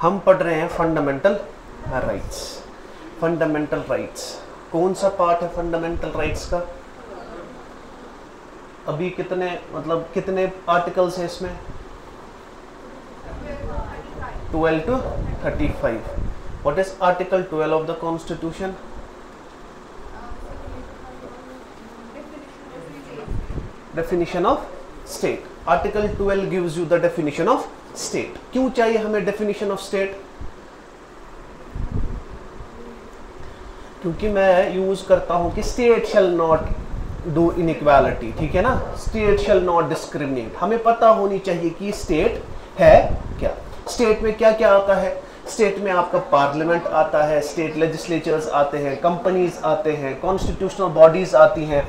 हम पढ़ रहे हैं फंडामेंटल राइट्स। फंडामेंटल राइट्स कौन सा पार्ट है फंडामेंटल राइट्स का? अभी कितने आर्टिकल्स हैं इसमें? 12 to 35. What is Article 12 of the Constitution? Definition of state. Article 12 gives you the definition of state. क्यों चाहिए हमें definition of state? क्योंकि मैं यूज करता हूं कि state shall not do inequality, ठीक है ना? State shall not discriminate. हमें पता होनी चाहिए कि state है क्या। स्टेट में क्या क्या आता है? स्टेट में आपका पार्लियामेंट आता है, स्टेट लेजिस्लेचर्स आते हैं, कंपनीज आते हैं, कॉन्स्टिट्यूशनल बॉडीज आती हैं,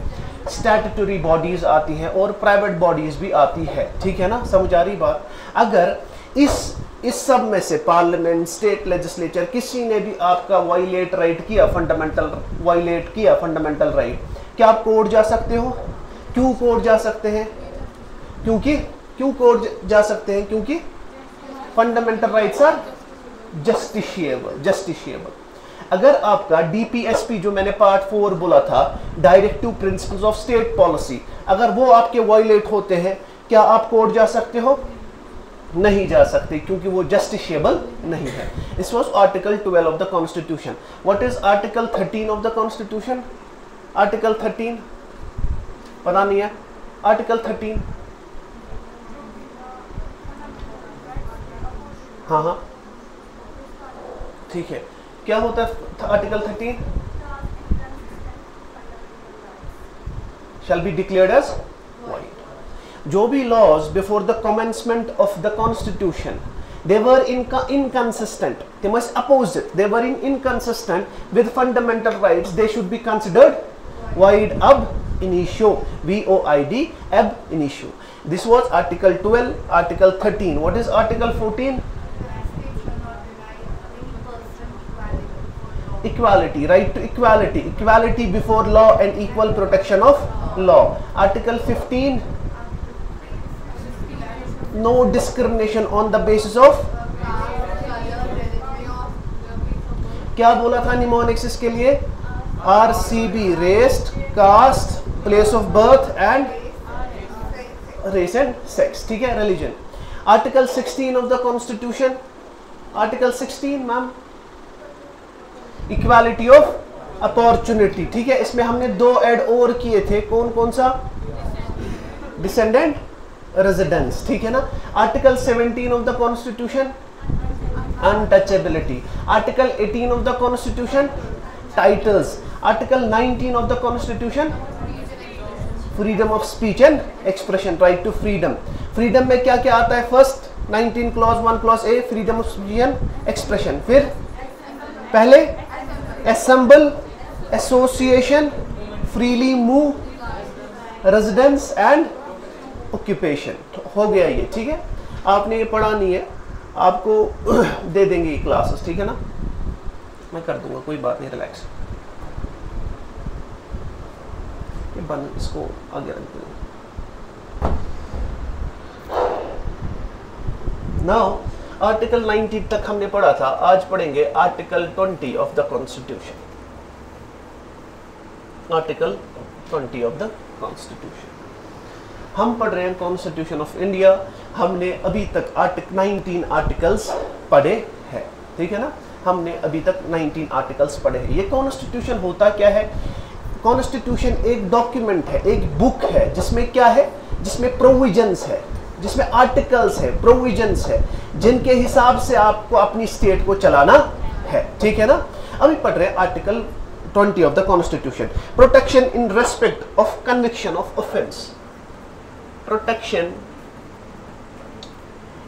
स्टैट्यूटरी बॉडीज आती हैं और प्राइवेट बॉडीज भी आती है, ठीक है ना? समझ आ रही बात? अगर इस सब में से पार्लियामेंट, स्टेट लेजिस्लेचर किसी ने भी आपका वायलेट किया फंडामेंटल राइट, क्या आप कोर्ट जा सकते हो? क्यों कोर्ट जा सकते हैं? क्यों कोर्ट जा सकते हैं? क्योंकि फंडामेंटल राइट्स आर जस्टिशिएबल। अगर आपका डीपीएसपी जो मैंने पार्ट 4 बोला था, directive principles of state policy, अगर वो आपके वायलेट होते हैं, क्या आप कोर्ट जा सकते हो? नहीं जा सकते, क्योंकि वो जस्टिशिएबल नहीं है। This was article 12 of the constitution. What is article 13 of the constitution? Article 13 पता नहीं है? आर्टिकल 13 हाँ ठीक है। क्या होता है article 13? Shall be declared as void. जो भी laws before the commencement of the constitution they were inconsistent, they must oppose it, they were inconsistent with fundamental rights, they should be considered void ab initio, void ab initio. This was article 12. Article 13, what is article 14? Equality, right to equality before law and equal protection of law. Article 15, no discrimination on the basis of, क्या बोला था mnemonics के लिए? RCB, race, caste, place of birth and race and sex, ठीक है, religion. Article 16 of the Constitution, Article 16 ma'am, equality of opportunity, ठीक है। इसमें हमने 2 ऐड और किए थे, कौन सा? डिसेंडेंट रेजिडेंस, ठीक है ना। Article 17 of the constitution, untouchability. Article 18 of the constitution, titles. Article 19 of the constitution, freedom of speech and expression, right to freedom. Freedom में क्या क्या आता है? First 19 clause 1 clause A, freedom of speech and expression. फिर पहले assemble, association, freely move, residence and occupation, हो गया ये, ठीक है। आपने ये पढ़ा नहीं है, आपको दे देंगे ये क्लासेस, ठीक है ना, मैं कर दूंगा, कोई बात नहीं, रिलैक्स। ये बंद, इसको आगे रख दूंगा। नाउ आर्टिकल 19 तक हमने पढ़ा था, आज पढ़ेंगे article 20 of the constitution. Article 20 of the constitution, हम पढ़ रहे हैं कॉन्स्टिट्यूशन ऑफ इंडिया। हमने अभी तक 19 आर्टिकल्स पढ़े हैं, ठीक है ना, हमने अभी तक 19 आर्टिकल्स पढ़े हैं। ये कॉन्स्टिट्यूशन होता क्या है? कॉन्स्टिट्यूशन एक डॉक्यूमेंट है, एक बुक है, जिसमें क्या है? जिसमें प्रोविजंस है, जिसमें आर्टिकल्स है, प्रोविजंस है, जिनके हिसाब से आपको अपनी स्टेट को चलाना है, ठीक है ना। अभी पढ़ रहे हैं article 20 of the constitution. Protection in respect of conviction of offence. Protection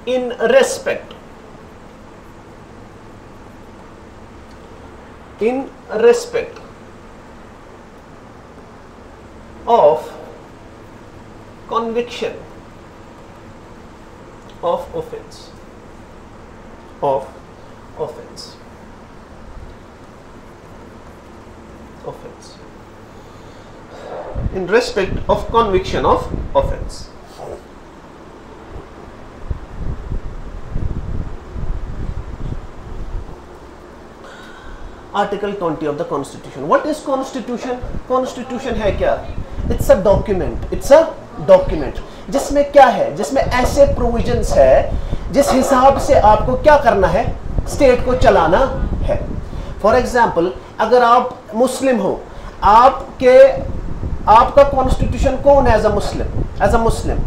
in respect, in respect of conviction of offense, in respect of conviction of offense. Article 20 of the constitution. What is constitution? Constitution है क्या? It's a document, it's a document जिसमें क्या है, जिसमें ऐसे provisions है जिस हिसाब से आपको क्या करना है, स्टेट को चलाना है। फॉर एग्जाम्पल, अगर आप मुस्लिम हो, आपका कॉन्स्टिट्यूशन कौन है एज अ मुस्लिम?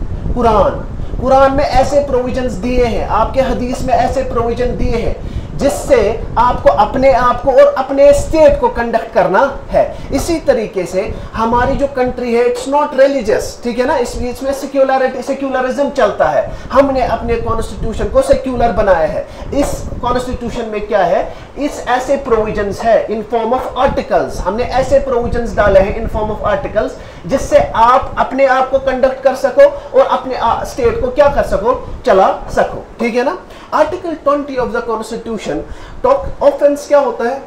कुरान में ऐसे प्रोविजंस दिए हैं, आपके हदीस में ऐसे प्रोविजन दिए हैं जिससे आपको अपने आप को और अपने स्टेट को कंडक्ट करना है। इसी तरीके से हमारी जो कंट्री है, इट्स नॉट रिलीजियस, ठीक है ना, इसमें सेक्युलरिज्म चलता है। हमने अपने कॉन्स्टिट्यूशन को सेक्युलर बनाया है। इस कॉन्स्टिट्यूशन में क्या है, इस ऐसे प्रोविजंस है इन फॉर्म ऑफ आर्टिकल्स, हमने ऐसे प्रोविजंस डाले हैं इन फॉर्म ऑफ आर्टिकल्स जिससे आप अपने आप को कंडक्ट कर सको और अपने स्टेट को क्या कर सको, चला सको, ठीक है ना। Article 20 of the constitution talk offence क्या होता है?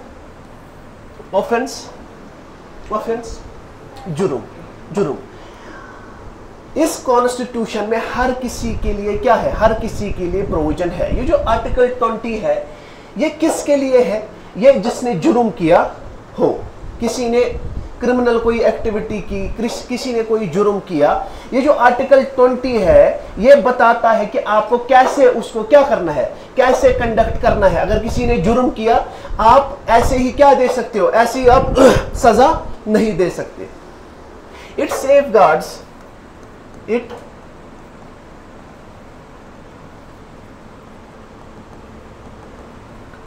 ऑफेंस जुर्म। इस कॉन्स्टिट्यूशन में हर किसी के लिए क्या है, हर किसी के लिए प्रोविजन है। ये जो आर्टिकल 20 है ये किसके लिए है? ये जिसने जुर्म किया हो, किसी ने क्रिमिनल कोई एक्टिविटी की, किसी ने कोई जुर्म किया, ये जो आर्टिकल 20 है ये बताता है कि आपको कैसे उसको क्या करना है, कैसे कंडक्ट करना है। अगर किसी ने जुर्म किया, आप ऐसे ही क्या दे सकते हो, ऐसे ही आप सजा नहीं दे सकते। It safeguards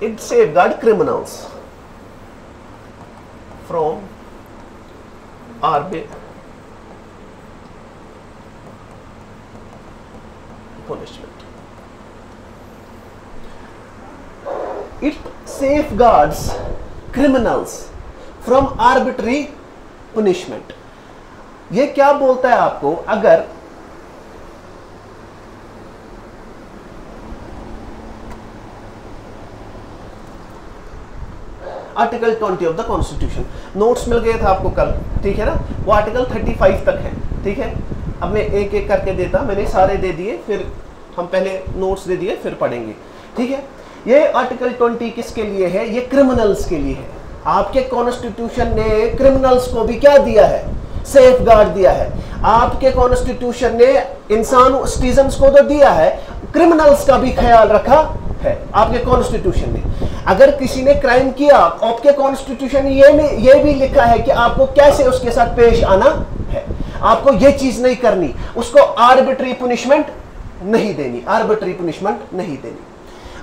it safeguard criminals from punishment. It safeguards criminals from arbitrary punishment. ये क्या बोलता है आपको? अगर article 20 of the constitution, notes मिल गए था आपको कल, ठीक है ना, वो आर्टिकल 35 तक है, ठीक है। अब मैं एक एक करके देता, मैंने सारे दे दिए, फिर हम पहले नोट्स दे दिए फिर पढ़ेंगे, ठीक है। ये आर्टिकल 20 किसके लिए है? ये क्रिमिनल्स के लिए है। आपके कॉन्स्टिट्यूशन ने क्रिमिनल्स को भी क्या दिया है, सेफ गार्ड दिया है। आपके कॉन्स्टिट्यूशन ने इंसान सिटीजन्स को तो दिया है, क्रिमिनल्स का भी ख्याल रखा है आपके कॉन्स्टिट्यूशन ने। अगर किसी ने क्राइम किया, आपके कॉन्स्टिट्यूशन ने ये भी लिखा है कि आपको कैसे उसके साथ पेश आना है, आपको ये चीज नहीं करनी, उसको आर्बिट्री पनिशमेंट नहीं देनी, आर्बिट्री पनिशमेंट नहीं देनी।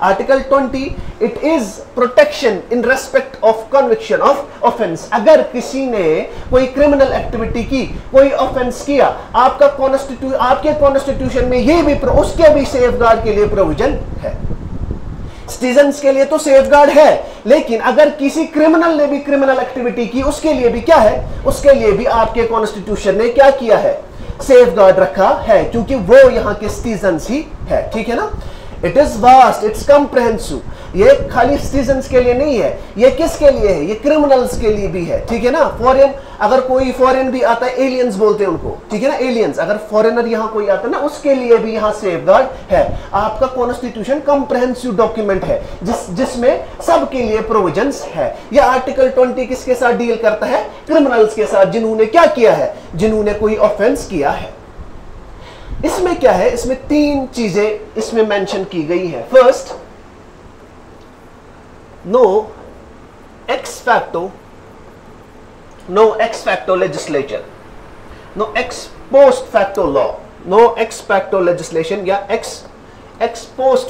Article 20 it is protection in respect of conviction of offence. अगर किसी ने कोई क्रिमिनल एक्टिविटी की, कोई ऑफेंस किया, आपके कॉन्स्टिट्यूशन में ये भी उसके भी सेफगार्ड के लिए प्रोविजन है। सिटीजन्स के लिए तो सेफगार्ड है, लेकिन अगर किसी क्रिमिनल ने भी क्रिमिनल एक्टिविटी की, उसके लिए भी क्या है, उसके लिए भी आपके कॉन्स्टिट्यूशन ने क्या किया है, सेफगार्ड रखा है, क्योंकि वो यहाँ के सिटीजन्स ही है, ठीक है ना। It is vast, it's comprehensive. ये खाली सिटीजन्स के लिए नहीं है, ये किसके लिए है, ये क्रिमिनल्स के लिए भी है, ठीक है ना। फॉरेन, अगर कोई फॉरेन भी आता है, एलियंस बोलते हैं उनको, ठीक है ना, एलियंस, अगर फॉरेनर यहाँ कोई आता है ना, उसके लिए भी यहाँ सेफगार्ड है। आपका कॉन्स्टिट्यूशन कॉम्प्रिहेंसिव डॉक्यूमेंट है जिसमें सबके लिए प्रोविजंस है। ये आर्टिकल 20 किसके साथ डील करता है? क्रिमिनल्स के साथ, जिन्होंने क्या किया है, जिन्होंने कोई ऑफेंस किया है। इसमें क्या है, इसमें तीन चीजें इसमें मेंशन की गई है। First, no ex facto legislature, no ex post facto law, no ex facto legislation या एक्स पोस्ट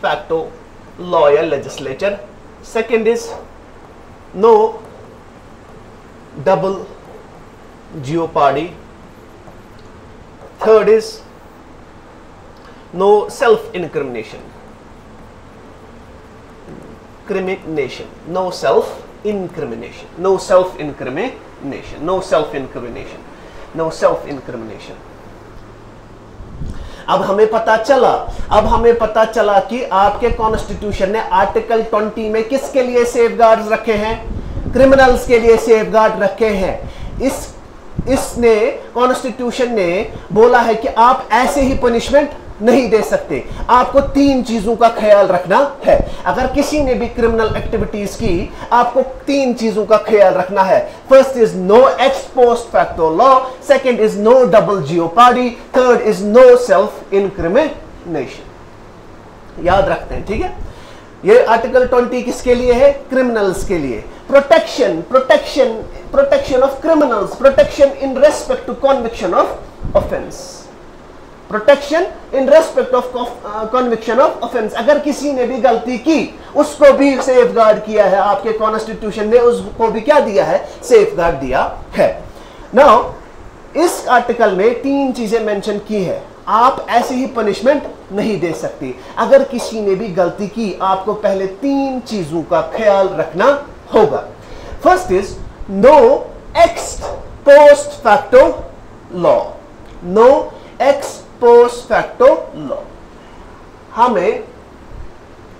फैक्टो लॉ या legislature. Second is no double jeopardy. Third is no self-incrimination. No self-incrimination. अब हमें पता चला कि आपके कॉन्स्टिट्यूशन ने article 20 में किसके लिए सेफगार्ड्स रखे हैं? क्रिमिनल्स के लिए सेफगार्ड रखे हैं। इसने कॉन्स्टिट्यूशन ने बोला है कि आप ऐसे ही पनिशमेंट नहीं दे सकते। आपको 3 चीजों का ख्याल रखना है। अगर किसी ने भी क्रिमिनल एक्टिविटीज की, आपको 3 चीजों का ख्याल रखना है। First is no ex post facto law, second is no double jeopardy, third is no self incrimination. याद रखते हैं, ठीक है। ये आर्टिकल 20 किसके लिए है? क्रिमिनल्स के लिए। Protection of criminals, protection in respect to conviction of offence, protection in respect of conviction of offence. अगर किसी ने भी गलती की, उसको भी सेफगार्ड किया है। आपके कॉन्स्टिट्यूशन ने उसको भी क्या दिया है? सेफगार्ड दिया है। नाउ इस आर्टिकल में 3 चीजें मेंशन की है। आप ऐसे ही पनिशमेंट नहीं दे सकते। अगर किसी ने भी गलती की, आपको पहले 3 चीजों का ख्याल रखना होगा। First is no ex post facto law, no ex post facto law.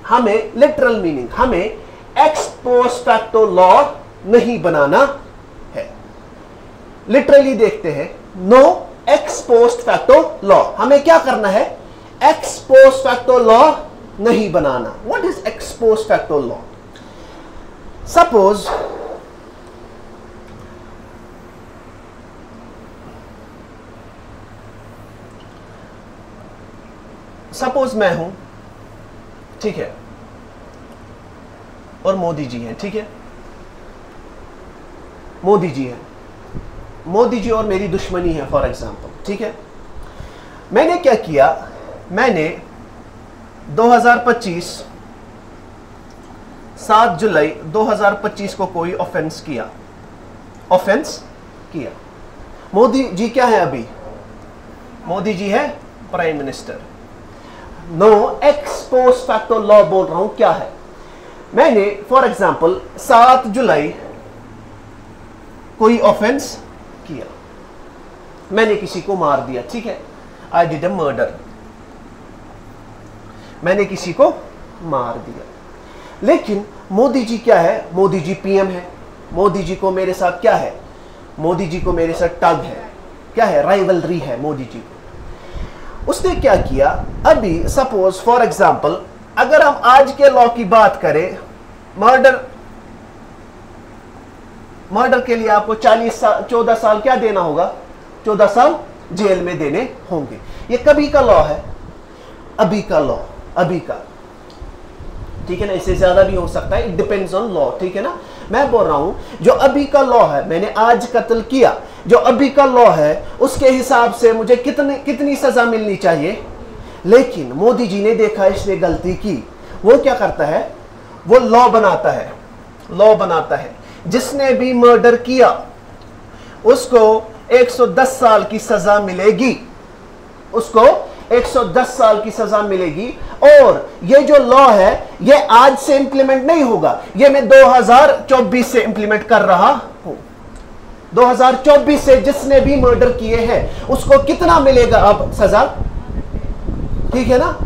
हमें लिटरल मीनिंग, हमें एक्स पोस्ट फैक्टो लॉ नहीं बनाना है। लिटरली देखते हैं, no ex post facto law. हमें क्या करना है? एक्स पोस्ट फैक्टो लॉ नहीं बनाना। What is ex post facto law? Suppose मैं हूं, ठीक है, और मोदी जी हैं, ठीक है। मोदी जी हैं, मोदी जी और मेरी दुश्मनी है फॉर एग्जांपल, ठीक है। मैंने क्या किया? मैंने 2025 7 जुलाई 2025 को कोई ऑफेंस किया। मोदी जी क्या है अभी? मोदी जी है prime minister. No ex post facto law बोल रहा हूं, क्या है? मैंने फॉर एग्जांपल 7 जुलाई कोई ऑफेंस किया, मैंने किसी को मार दिया, ठीक है। आई डिड अ मर्डर, मैंने किसी को मार दिया। लेकिन मोदी जी क्या है? मोदी जी पीएम है। मोदी जी को मेरे साथ क्या है? मोदी जी को मेरे साथ टग है, क्या है? राइवलरी है मोदी जी को। उसने क्या किया? अभी सपोज फॉर एग्जांपल अगर हम आज के लॉ की बात करें, मर्डर के लिए आपको 14 साल क्या देना होगा? 14 साल जेल में देने होंगे। ये कभी का लॉ है, अभी का लॉ, अभी का, ठीक है ना। इससे ज्यादा भी हो सकता है, इट डिपेंड्स ऑन लॉ, ठीक है ना। मैं बोल रहा हूं जो अभी का लॉ है, मैंने आज कत्ल किया, जो अभी का लॉ है उसके हिसाब से मुझे कितनी सजा मिलनी चाहिए। लेकिन मोदी जी ने देखा इसने गलती की, वो क्या करता है? वो लॉ बनाता है, जिसने भी मर्डर किया उसको 110 साल की सजा मिलेगी, उसको 110 साल की सजा मिलेगी। और ये जो लॉ है ये आज से इंप्लीमेंट नहीं होगा, ये मैं 2024 से इंप्लीमेंट कर रहा हूं। 2024 से जिसने भी मर्डर किए हैं उसको कितना मिलेगा अब सजा, ठीक है ना।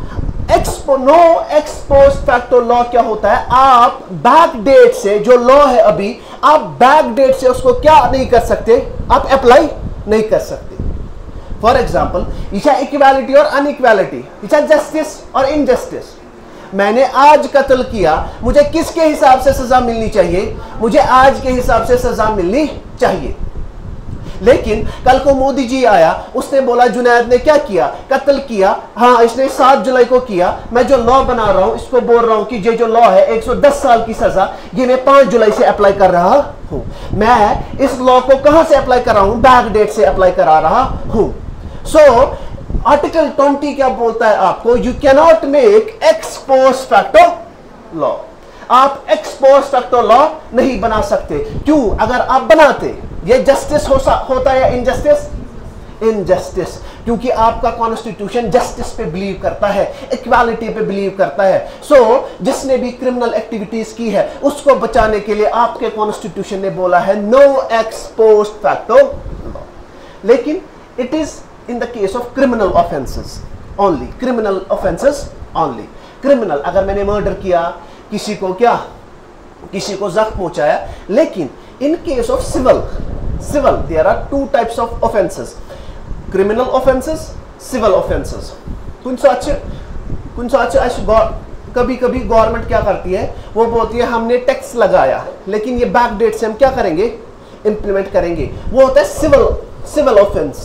No ex post facto law क्या होता है? आप बैक डेट से, जो लॉ है अभी, आप बैक डेट से उसको क्या नहीं कर सकते? आप अप्लाई नहीं कर सकते। फॉर एग्जाम्पल, इच्छा इक्वालिटी और अनइक्वालिटी, इच्छा जस्टिस और इनजस्टिस। मैंने आज कत्ल किया, मुझे किसके हिसाब से सजा मिलनी चाहिए? मुझे आज के हिसाब से सजा मिलनी चाहिए। लेकिन कल को मोदी जी आया, उसने बोला जुनैद ने क्या किया? कत्ल किया, हाँ इसने 7 जुलाई को किया। मैं जो लॉ बना रहा हूं इसको बोल रहा हूं कि ये जो लॉ है 110 साल की सजा, ये मैं 5 जुलाई से अप्लाई कर रहा हूं। मैं इस लॉ को कहां से अप्लाई कर रहा हूं? बैक डेट से अप्लाई करा रहा हूं। सो आर्टिकल 20 क्या बोलता है आपको? You cannot make x post facto law. आप एक्स पोस्ट फैक्टो लॉ नहीं बना सकते। क्यों? अगर आप बनाते, ये जस्टिस होता है या इनजस्टिस? इनजस्टिस, क्योंकि आपका कॉन्स्टिट्यूशन जस्टिस पे बिलीव करता है, इक्वालिटी पे बिलीव करता है। सो जिसने भी क्रिमिनल एक्टिविटीज की है उसको बचाने के लिए आपके कॉन्स्टिट्यूशन ने बोला है no ex post facto law. लेकिन it is in the case of criminal offences only, criminal offences only. Criminal, अगर मैंने मर्डर किया, किसी को जख्म पहुंचाया। लेकिन in case of civil there are 2 types of offences, criminal offences, civil offences. कभी कभी गवर्नमेंट क्या करती है, वो बोलती है हमने टैक्स लगाया लेकिन ये बैक डेट से हम क्या करेंगे, इंप्लीमेंट करेंगे। वो होता है सिविल ऑफेंस,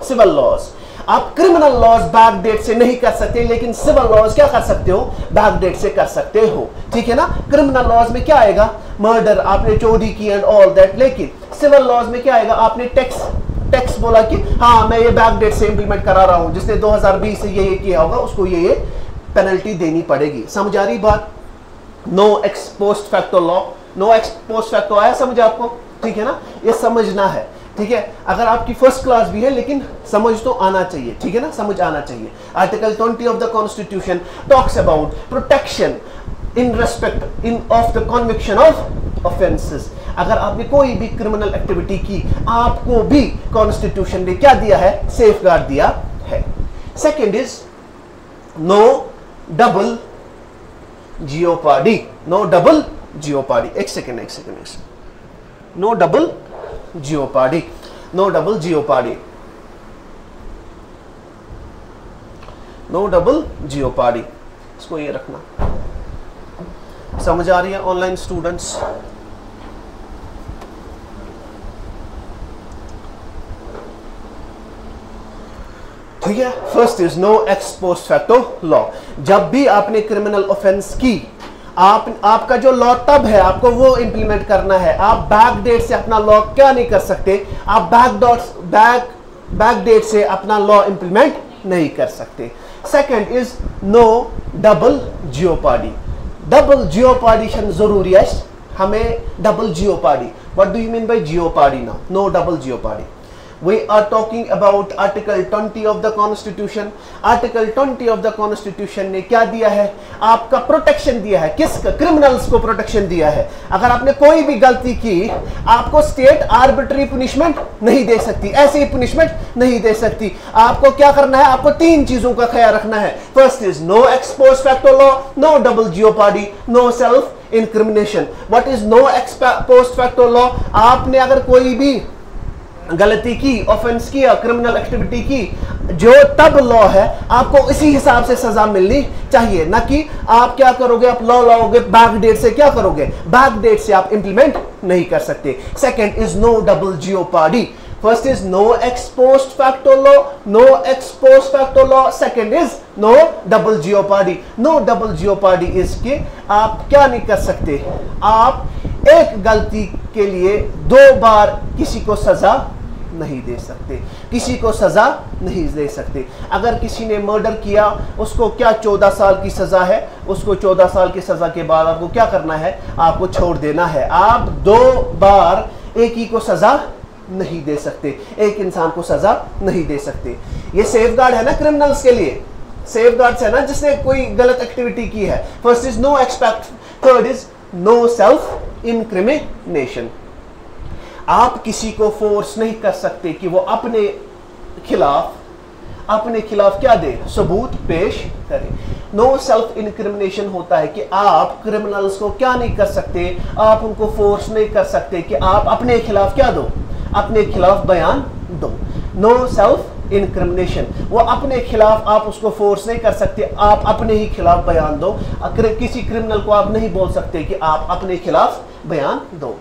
सिविल लॉज। आप क्रिमिनल लॉज बैक डेट से नहीं कर सकते, लेकिन सिविल लॉज क्या कर सकते हो, बैक डेट से कर सकते हो, ठीक है ना। क्रिमिनल लॉज में क्या आएगा, मर्डर, आपने चोरी की एंड ऑल दैट, लेकिन सिविल लॉज में क्या आएगा, आपने टैक्स बोला कि हाँ मैं ये बैक डेट से इंप्लीमेंट करा रहा हूं, जिसने 2020 से ये किया होगा उसको ये पेनल्टी देनी पड़ेगी। समझ आ रही बात। No ex post facto law, no ex post facto आया समझ आपको, ठीक है ना, ये समझना है, ठीक है। अगर आपकी फर्स्ट क्लास भी है लेकिन समझ तो आना चाहिए, ठीक है ना, समझ आना चाहिए। Article 20 of the constitution talks about protection in respect of the conviction of offences. अगर आपने कोई भी क्रिमिनल एक्टिविटी की, आपको भी कॉन्स्टिट्यूशन ने क्या दिया है, सेफ गार्ड दिया है। Second is no double jeopardy, no double jeopardy. एक second, no double jeopardy, no double jeopardy, no double jeopardy, इसको ये रखना। समझ आ रही है ऑनलाइन स्टूडेंट्स। ठीक है, first is no ex post facto law. जब भी आपने क्रिमिनल ऑफेंस की, आपका जो लॉ तब है, आपको वो इंप्लीमेंट करना है। आप बैक डेट से अपना लॉ क्या नहीं कर सकते, आप बैक डेट से अपना लॉ इंप्लीमेंट नहीं कर सकते। Second is no double jeopardy. Double जियोपार्डीशन जरूरी है हमें, double jeopardy. What do you mean by jeopardy now, no double jeopardy. We are talking about Article 20 of the Constitution. Article 20 of the Constitution ने क्या दिया है, आपका प्रोटेक्शन दिया है, किसका, क्रिमिनल्स को प्रोटेक्शन दिया है। अगर आपने कोई भी गलती की, आपको स्टेट आर्बिट्री पनिशमेंट नहीं दे सकती, ऐसी पनिशमेंट नहीं दे सकती। आपको क्या करना है, आपको तीन चीजों का ख्याल रखना है। First is no ex post facto law, no double jeopardy, no self incrimination. What is no ex post facto law, आपने अगर कोई भी गलती की, ऑफेंस किया, क्रिमिनल एक्टिविटी की, जो तब लॉ है आपको इसी हिसाब से सजा मिलनी चाहिए, ना कि आप क्या करोगे, आप लॉ लाओगे बैक डेट से, क्या करोगे, बैक डेट से आप इंप्लीमेंट नहीं कर सकते। Second is no double jeopardy. First is no ex post facto law, no ex post facto law. Second is no double jeopardy. No double jeopardy is के आप क्या नहीं कर सकते, आप एक गलती के लिए दो बार किसी को सजा नहीं दे सकते, किसी को सजा नहीं दे सकते। अगर किसी ने मर्डर किया, उसको क्या 14 साल की सजा है, उसको 14 साल की सजा के बाद आपको क्या करना है, आपको छोड़ देना है। आप दो बार एक ही को सजा नहीं दे सकते, एक इंसान को सजा नहीं दे सकते। ये सेफ गार्ड है ना क्रिमिनल्स के लिए, सेफ गार्ड है ना, जिसने कोई गलत एक्टिविटी की है। First is no expect, third is no self incrimination. आप किसी को फोर्स नहीं कर सकते कि वो अपने खिलाफ क्या दे, सबूत पेश करे। नो सेल्फ इंक्रिमिनेशन होता है कि आप क्रिमिनल्स को क्या नहीं कर सकते, आप उनको फोर्स नहीं कर सकते कि आप अपने खिलाफ क्या दो, अपने खिलाफ बयान दो। नो सेल्फ इंक्रिमिनेशन, वो अपने खिलाफ आप उसको फोर्स नहीं कर सकते, आप अपने ही खिलाफ बयान दो। किसी क्रिमिनल को आप नहीं बोल सकते कि आप अपने खिलाफ बयान दो।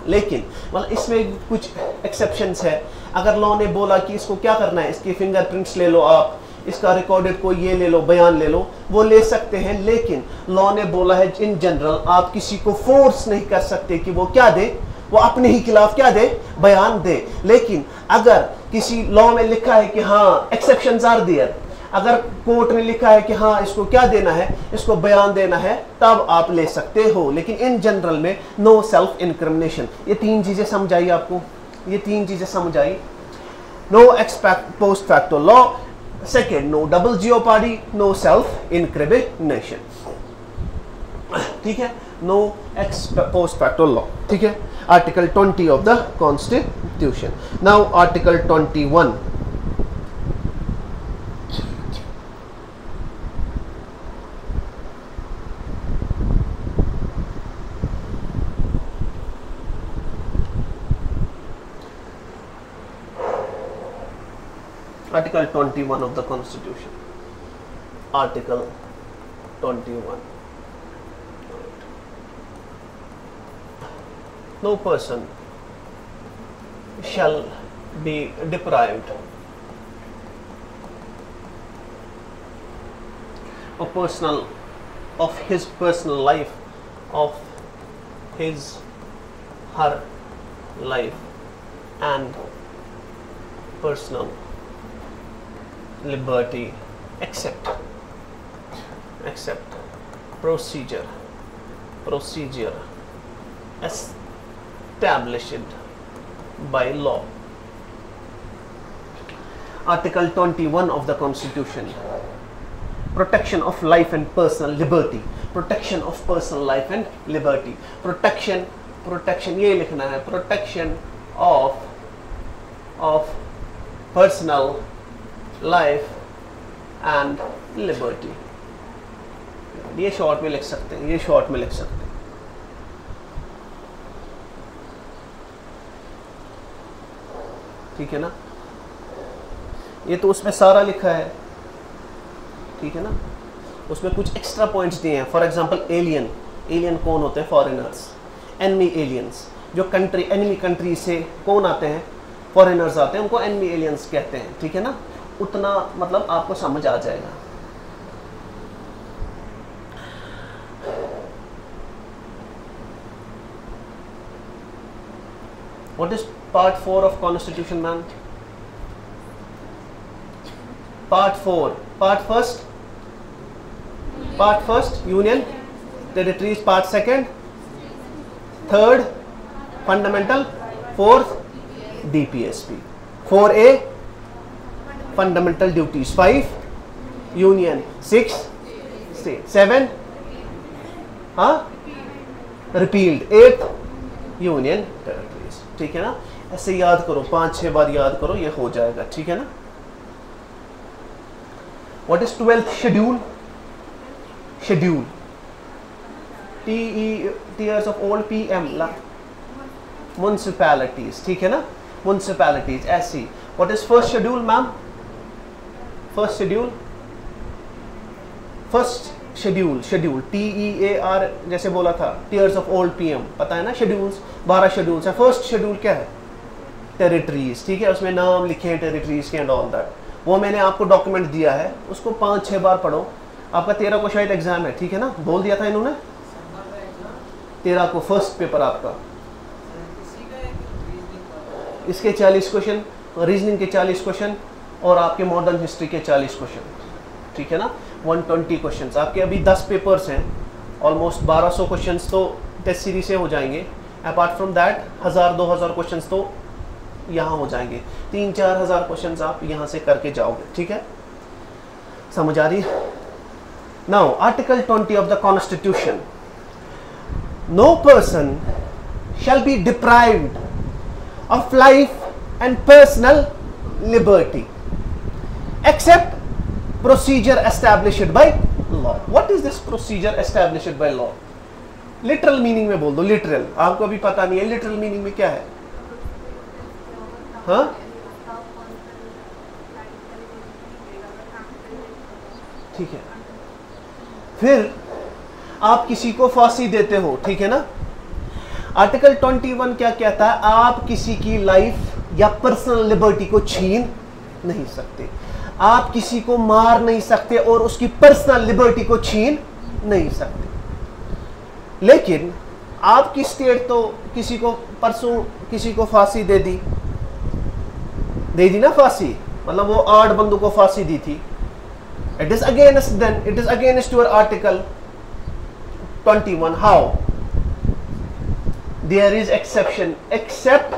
लेकिन मतलब इसमें कुछ एक्सेप्शंस है। अगर लॉ ने बोला कि इसको क्या करना है, इसके फिंगरप्रिंट्स ले लो, आप इसका रिकॉर्डेड कोई ये ले लो, बयान ले लो, वो ले सकते हैं। लेकिन लॉ ने बोला है इन जनरल आप किसी को फोर्स नहीं कर सकते कि वो क्या दे, वो अपने ही खिलाफ क्या दे, बयान दे। लेकिन अगर किसी लॉ में लिखा है कि हाँ एक्सेप्शंस आर देयर, अगर कोर्ट ने लिखा है कि हाँ इसको क्या देना है, इसको बयान देना है, तब आप ले सकते हो। लेकिन इन जनरल में नो सेल्फ इंक्रिमिनेशन। ये तीन चीजें समझ आई आपको, ये तीन चीजें समझ आई। No ex post facto law, second no double jeopardy, no self incrimination, ठीक है, no ex post facto law, ठीक है। Article 20 of the constitution. Now article 21, Article 21 of the Constitution. Article 21. No person shall be deprived of his personal life, of his her life and personal liberty except procedure established by law. Article 21 of the Constitution, protection of life and personal liberty, protection of personal life and liberty, protection ये लिखना है, protection of personal life and liberty. ये short में लिख सकते हैं, ये short में लिख सकते हैं. ठीक है ना, ये तो उसमें सारा लिखा है. ठीक है ना, उसमें कुछ एक्स्ट्रा पॉइंट्स दिए हैं. फॉर एग्जांपल एलियन कौन होते हैं? फॉरेनर्स. एनिमी एलियंस, जो एनिमी कंट्री से कौन आते हैं? फॉरेनर्स आते हैं, उनको एनिमी एलियंस कहते हैं. ठीक है ना, उतना मतलब आपको समझ आ जाएगा. What is part 4 of Constitution, man? Part 4. Part first, Union Territories. Part second, third, Fundamental. Fourth, DPSP. 4A, Fundamental Duties. 5, Union. 6, State. 7, repealed. 8, Union Territories. ठीक है ना, ऐसे याद करो, 5-6 बार याद करो, ये हो जाएगा. ठीक है ना. What is 12th schedule? Tiers of all PM municipalities. ठीक है ना, municipalities ऐसी. What is first schedule, ma'am? First schedule TEAR जैसे बोला था, tiers of all PM. पता है ना, schedules 12 schedules है. फर्स्ट शेड्यूल क्या है? टेरिटरीज. ठीक है, उसमें नाम लिखे हैं टेरिटरीज के एंड ऑल दैट. वो मैंने आपको डॉक्यूमेंट दिया है, उसको 5-6 बार पढ़ो. आपका 13 को शायद एग्जाम है. ठीक है ना, बोल दिया था इन्होंने 13 को फर्स्ट पेपर आपका. इसके 40 क्वेश्चन, रीजनिंग के 40 क्वेश्चन और आपके मॉडर्न हिस्ट्री के 40 क्वेश्चन. ठीक है ना, 120 क्वेश्चंस. आपके अभी 10 पेपर्स हैं, ऑलमोस्ट 1200 क्वेश्चंस तो टेस्ट सीरीज से हो जाएंगे. अपार्ट फ्रॉम दैट 1000-2000 क्वेश्चंस तो यहाँ हो जाएंगे. 3-4 हज़ार क्वेश्चंस आप यहाँ से करके जाओगे. ठीक है, समझ आ रही? Now article 20 of the constitution, no person shall be deprived of life and personal liberty except procedure established by law. What is this procedure established by law? Literal meaning में बोल दो. लिटरल आपको अभी पता नहीं है, लिटरल मीनिंग में क्या है? हाँ, ठीक है. फिर आप किसी को फांसी देते हो. ठीक है ना, आर्टिकल 21 क्या कहता है? आप किसी की लाइफ या पर्सनल लिबर्टी को छीन नहीं सकते, आप किसी को मार नहीं सकते और उसकी पर्सनल लिबर्टी को छीन नहीं सकते. लेकिन आपकी स्टेट तो किसी को परसों किसी को फांसी दे दी ना, फांसी मतलब वो 8 बंदों को फांसी दी थी. It is against your article 21. How? There is exception, except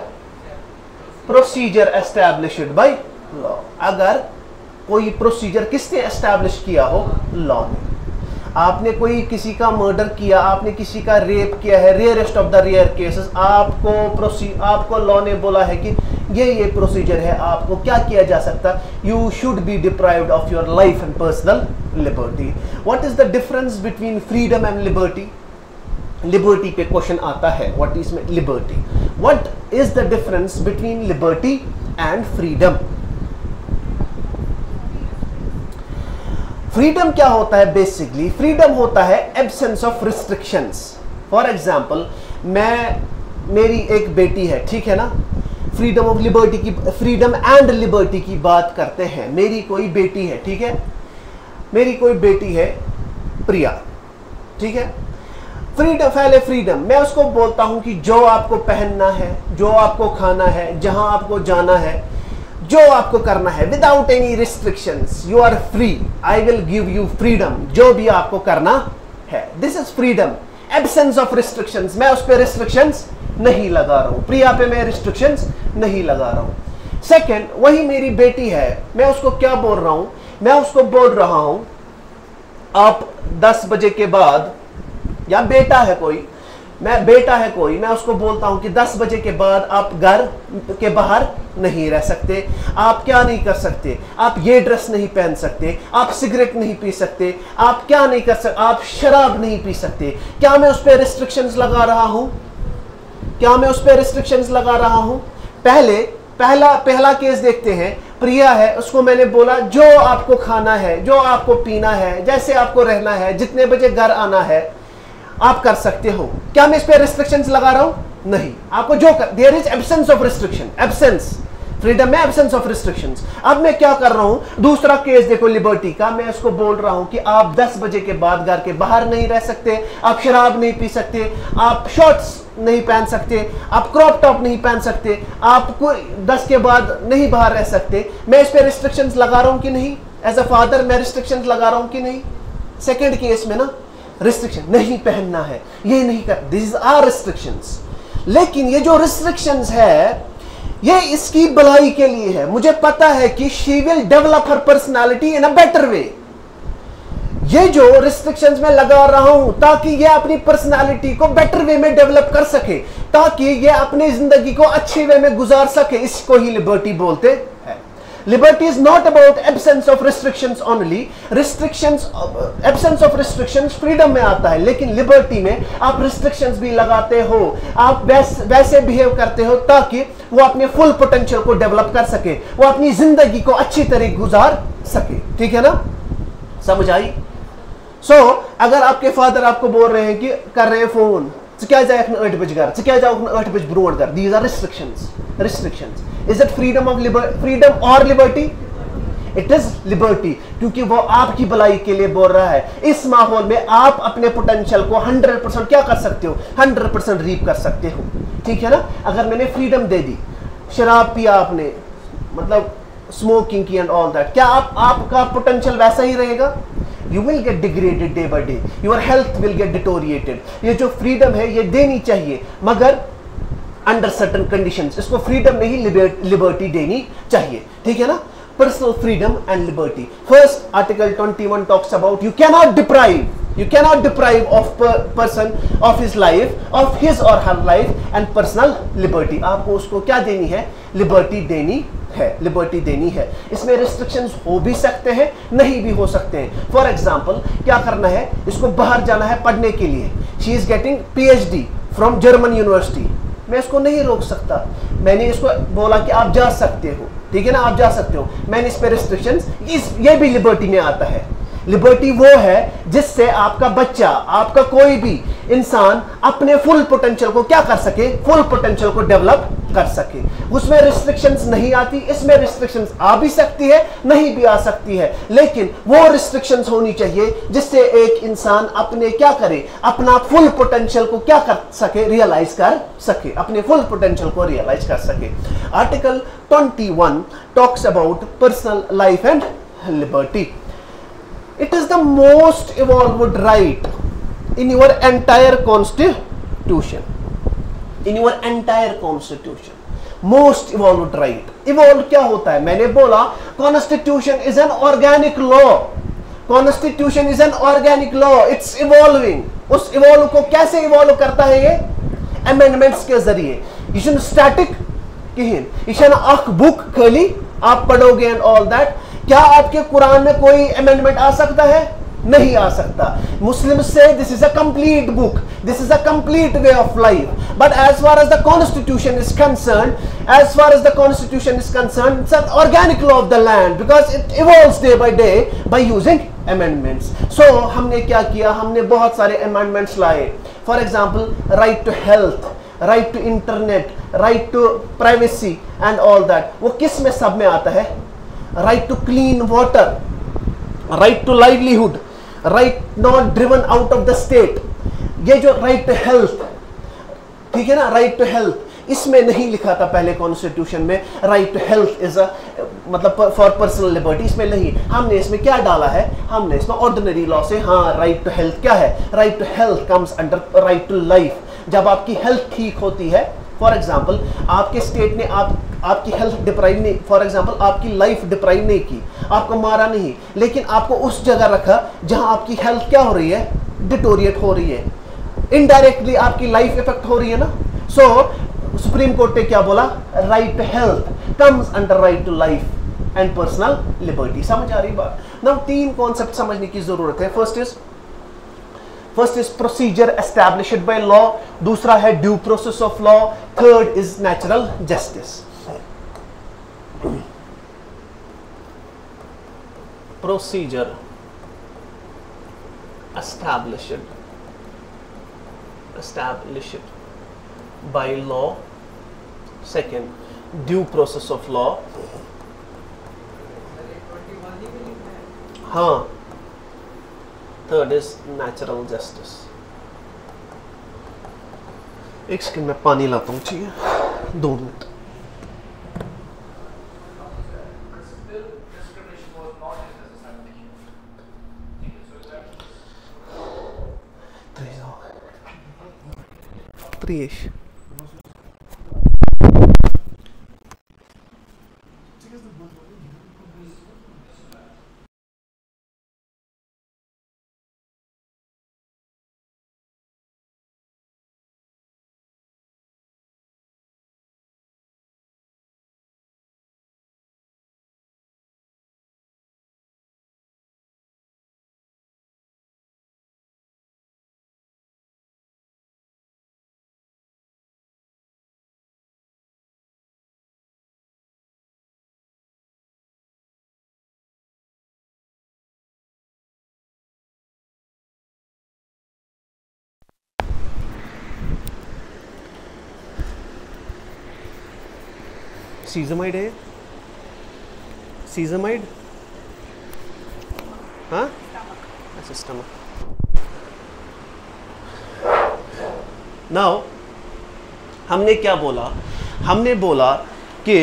procedure established by law. अगर कोई प्रोसीजर किसने एस्टैब्लिश किया हो? लॉ ने. आपने कोई किसी का मर्डर किया, आपने किसी का रेप किया है, rarest of the rare cases, आपको लॉ ने बोला है कि ये प्रोसीजर है, आपको क्या किया जा सकता? You should be deprived of your life and personal liberty. What is the difference between freedom and liberty? Liberty पे क्वेश्चन आता है, what is liberty? What is the difference between liberty and freedom? Freedom क्या होता है? Basically freedom होता है absence of restrictions. For example, मेरी एक बेटी है, ठीक है ना, फ्रीडम ऑफ लिबर्टी की, फ्रीडम एंड लिबर्टी की बात करते हैं। मेरी कोई बेटी है, ठीक है, मेरी कोई बेटी है प्रिया, ठीक है, फ्रीडम, पहले फ्रीडम, मैं उसको बोलता हूं कि जो आपको पहनना है, जो आपको खाना है, जहां आपको जाना है, जो आपको करना है, without any restrictions, you are free, I will give you freedom, जो भी आपको करना है, this is freedom, absence of restrictions. मैं उस पर रिस्ट्रिक्शंस नहीं लगा रहा हूं, प्रिया पे मैं रिस्ट्रिक्शंस नहीं लगा रहा हूं। सेकंड, वही मेरी बेटी है, मैं उसको क्या बोल रहा हूं? मैं उसको बोल रहा हूं आप 10 बजे के बाद, या बेटा है कोई, मैं उसको बोलता हूं कि 10 बजे के बाद आप घर के बाहर नहीं रह सकते, आप क्या नहीं कर सकते, आप ये ड्रेस नहीं पहन सकते, आप सिगरेट नहीं पी सकते, आप क्या नहीं कर सकते, आप शराब नहीं पी सकते। क्या मैं उस पर रिस्ट्रिक्शंस लगा रहा हूं? क्या मैं उस पर रिस्ट्रिक्शंस लगा रहा हूं? पहला केस देखते हैं। प्रिया है, उसको मैंने बोला जो आपको खाना है, जो आपको पीना है, जैसे आपको रहना है, जितने बजे घर आना है, आप कर सकते हो। क्या मैं इस पे रिस्ट्रिक्शंस लगा रहा हूं? नहीं। आपको जो कर, there is absence of restriction, absence, freedom में एब्सेंस ऑफ रिस्ट्रिक्शंस। अब मैं क्या कर रहा हूं? दूसरा केस देखो लिबर्टी का, मैं उसको बोल रहा हूं कि आप 10 बजे के बाद घर के बाहर नहीं रह सकते, आप शराब नहीं पी सकते, आप शॉर्ट्स नहीं पहन सकते, आप क्रॉप टॉप नहीं पहन सकते, आप कोई 10 के बाद नहीं बाहर रह सकते। मैं इस पे रिस्ट्रिक्शंस लगा रहा हूं कि नहीं? एज अ फादर मैं रिस्ट्रिक्शंस लगा रहा हूं कि नहीं? सेकेंड केस में ना रिस्ट्रिक्शन, नहीं पहनना है, ये नहीं कर, दिस आर रिस्ट्रिक्शंस। लेकिन ये जो रिस्ट्रिक्शंस है ये इसकी भलाई के लिए है। मुझे पता है कि she will develop her personality in a better way. ये जो रिस्ट्रिक्शंस मैं लगा रहा हूं ताकि ये अपनी पर्सनालिटी को बेटर वे में डेवलप कर सके, ताकि ये अपनी जिंदगी को अच्छे वे में गुजार सके, इसको ही लिबर्टी बोलते हैं। Liberty is not about absence of restrictions only. Restrictions, absence of restrictions freedom में आता है, लेकिन लिबर्टी में आप रिस्ट्रिक्शंस भी लगाते हो, आप वैसे बिहेव करते हो ताकि वो अपने फुल पोटेंशियल को डेवलप कर सके, वो अपनी जिंदगी को अच्छी तरह गुजार सके। ठीक है ना, समझ आई? अगर आपके फादर आपको बोल रहे हैं कि कर रहे हैं फोन, क्या जाए 8 बजे घर, क्या जाओ 8 बजे ब्रोड कर, these are restrictions. Is it freedom of freedom और लिबर्टी? इट इज लिबर्टी, क्योंकि वो आपकी भलाई के लिए बोल रहा है। इस माहौल में आप अपने पोटेंशियल को 100% क्या कर सकते हो? 100% रीप कर सकते हो। ठीक है ना? अगर मैंने फ्रीडम दे दी, शराब पिया आपने, मतलब स्मोकिंग की एंड ऑल दैट, क्या आपका पोटेंशियल वैसा ही रहेगा? You will get degraded day by day. Your health will get deteriorated. ये जो फ्रीडम है ये देनी चाहिए, मगर अंडर सर्टन कंडीशंस। इसको फ्रीडम नहीं लिबर्टी देनी चाहिए। ठीक है ना? Personal freedom and liberty. First article 21 talks about you cannot deprive of person of his life, of his or her life and personal liberty. आपको उसको क्या देनी है? लिबर्टी देनी है। इसमें रिस्ट्रिक्शंस हो भी सकते हैं, नहीं भी हो सकते हैं। फॉर एग्जाम्पल, क्या करना है? इसको बाहर जाना है पढ़ने के लिए, she is getting PhD from German university, मैं इसको नहीं रोक सकता। मैंने इसको बोला कि आप जा सकते हो, ठीक है ना, आप जा सकते हो। मैंने इस पे रिस्ट्रिक्शंस, ये भी लिबर्टी में आता है। लिबर्टी वो है जिससे आपका बच्चा, आपका कोई भी इंसान अपने फुल पोटेंशियल को क्या कर सके? फुल पोटेंशियल को डेवलप कर सके। उसमें रिस्ट्रिक्शंस नहीं आती, इसमें रिस्ट्रिक्शंस आ भी सकती है, नहीं भी आ सकती है, लेकिन वो रिस्ट्रिक्शंस होनी चाहिए जिससे एक इंसान अपने क्या करे? अपना फुल पोटेंशियल को क्या कर सके? रियलाइज कर सके, अपने फुल पोटेंशियल को रियलाइज कर सके। Article 21 talks about personal life and liberty. It is the most evolved right in your entire constitution. In your entire constitution, most evolved right. Evolved क्या होता है? मैंने बोला constitution is an organic law. Constitution is an organic law. It's evolving. उस evolve को कैसे evolve करता है ये? Amendments के जरिए। ये शुन static कहीं, ये शुन अख book खाली आप पढ़ोगे and all that. क्या आपके कुरान में कोई अमेंडमेंट आ सकता है? नहीं आ सकता। मुस्लिम से this is a complete book, This is a complete way of life. But as far as the constitution is concerned, it's an organic law of the land because it evolves day by day by using amendments. So हमने क्या किया, हमने बहुत सारे amendments लाए. For example, right to health, right to internet, right to privacy and all that. वो किस में सब में आता है? Right to clean water, right to livelihood, right not driven out of the state. ये जो राइट टू हेल्थ, ठीक है ना, राइट टू हेल्थ, इसमें नहीं लिखा था पहले कॉन्स्टिट्यूशन में right to health is a मतलब फॉर पर्सनल लिबर्टी, इसमें नहीं. हमने इसमें क्या डाला है, हमने इसमें ऑर्डिनरी लॉ से, हाँ राइट टू हेल्थ क्या है, right to health comes under right to life. जब आपकी हेल्थ ठीक होती है, फॉर एग्जाम्पल आपके स्टेट ने आपकी हेल्थ डिप्राइव नहीं, फॉर एग्जाम्पल आपकी लाइफ डिप्राइव नहीं की, आपको मारा नहीं, लेकिन आपको उस जगह रखा जहां आपकी हेल्थ क्या हो रही है, डिटोरिएट हो रही है, इनडायरेक्टली आपकी लाइफ इफेक्ट हो रही है ना. सो सुप्रीम कोर्ट ने क्या बोला, right to health comes under right to life and personal liberty. समझ आ रही बात ना. 3 कॉन्सेप्ट समझने की जरूरत है. First is procedure established by law, दूसरा है due process of law, third is natural justice. Procedure established by law, second due process of law, हाँ, third is natural justice. एक सेकंड में पानी लाता हूँ, ठीक है, 2 मिनट. Trish. सीजमाइड है, सीजमाइड, हाँ, अच्छा स्टमक. नाउ हमने क्या बोला, हमने बोला कि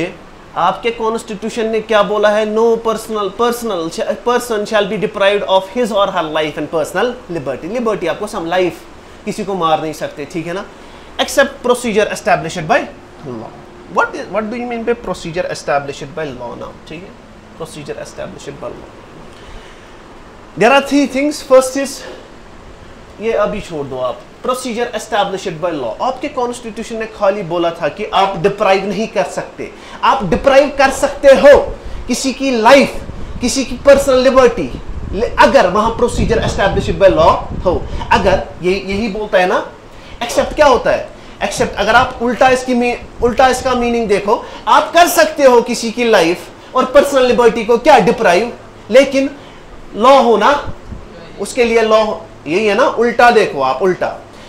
आपके कॉन्स्टिट्यूशन ने क्या बोला है, no person shall be deprived of his or her life and personal liberty. Liberty आपको सम लाइफ, किसी को मार नहीं सकते, ठीक है ना, except procedure established by law. What do you mean by procedure established by law now? ठीक है, procedure established by law. There are 3 things. First is, ये अभी छोड़ दो आप, procedure established by law. आपके कॉन्स्टिट्यूशन ने खाली बोला था कि आप डिप्राइव नहीं कर सकते. आप डिप्राइव कर सकते हो किसी की लाइफ, किसी की पर्सनल लिबर्टी, अगर वहां प्रोसीजर एस्टैब्लिश्ड बाय लॉ हो. अगर यही बोलता है ना, एक्सेप्ट क्या होता है, एक्सेप्ट. अगर आप उल्टा इसका मीनिंग देखो, आप कर सकते हो किसी की लाइफ और पर्सनल लिबर्टी को क्या डिप्राइव, लेकिन लॉ हो ना, उसके लिए लॉ यही है ना, उल्टा देखो आप, उल्टा.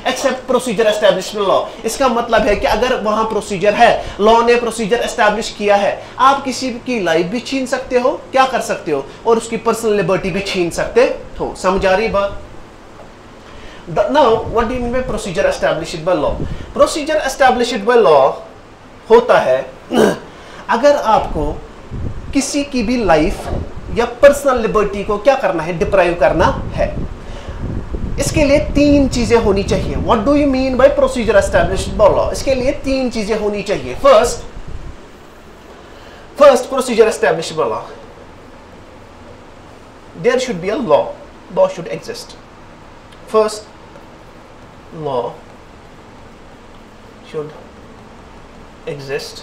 एक्सेप्ट प्रोसीजर एस्टैब्लिश्ड लॉ, इसका मतलब है कि अगर वहां प्रोसीजर है, लॉ ने प्रोसीजर एस्टैब्लिश किया है, आप किसी की लाइफ भी छीन सकते हो, क्या कर सकते हो, और उसकी पर्सनल लिबर्टी भी छीन सकते हो. समझ आ रही बात. Now, what do you mean by procedure established by law? Procedure established by law होता है अगर आपको किसी की भी लाइफ या पर्सनल लिबर्टी को क्या करना है, डिप्राइव करना है. इसके लिए 3 चीजें होनी चाहिए. What do you mean by procedure established by law? इसके लिए 3 चीजें होनी चाहिए. First procedure established by law. There should be a law. Law should exist. First, law should exist.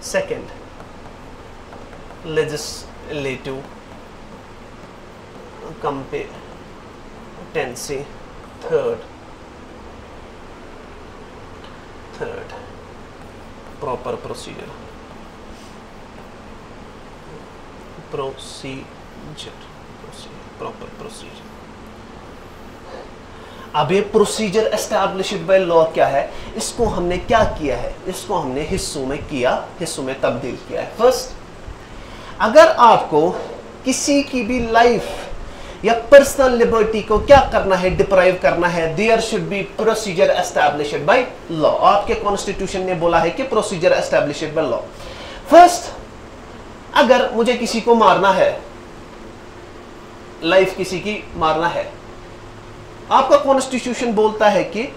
Second, legislative competency. Third, third, proper procedure, proper procedure. अब ये procedure established by law क्या है, इसको हमने क्या किया है, इसको हमने हिस्सों में किया, हिस्सों में तब्दील किया है। फर्स्ट, अगर आपको किसी की भी लाइफ या पर्सनल लिबर्टी को क्या करना है, डिप्राइव करना है, there should be procedure established by law. आपके कॉन्स्टिट्यूशन ने बोला है कि procedure established by law. First, अगर मुझे किसी को मारना है, लाइफ किसी की मारना है, आपका कॉन्स्टिट्यूशन बोलता है कि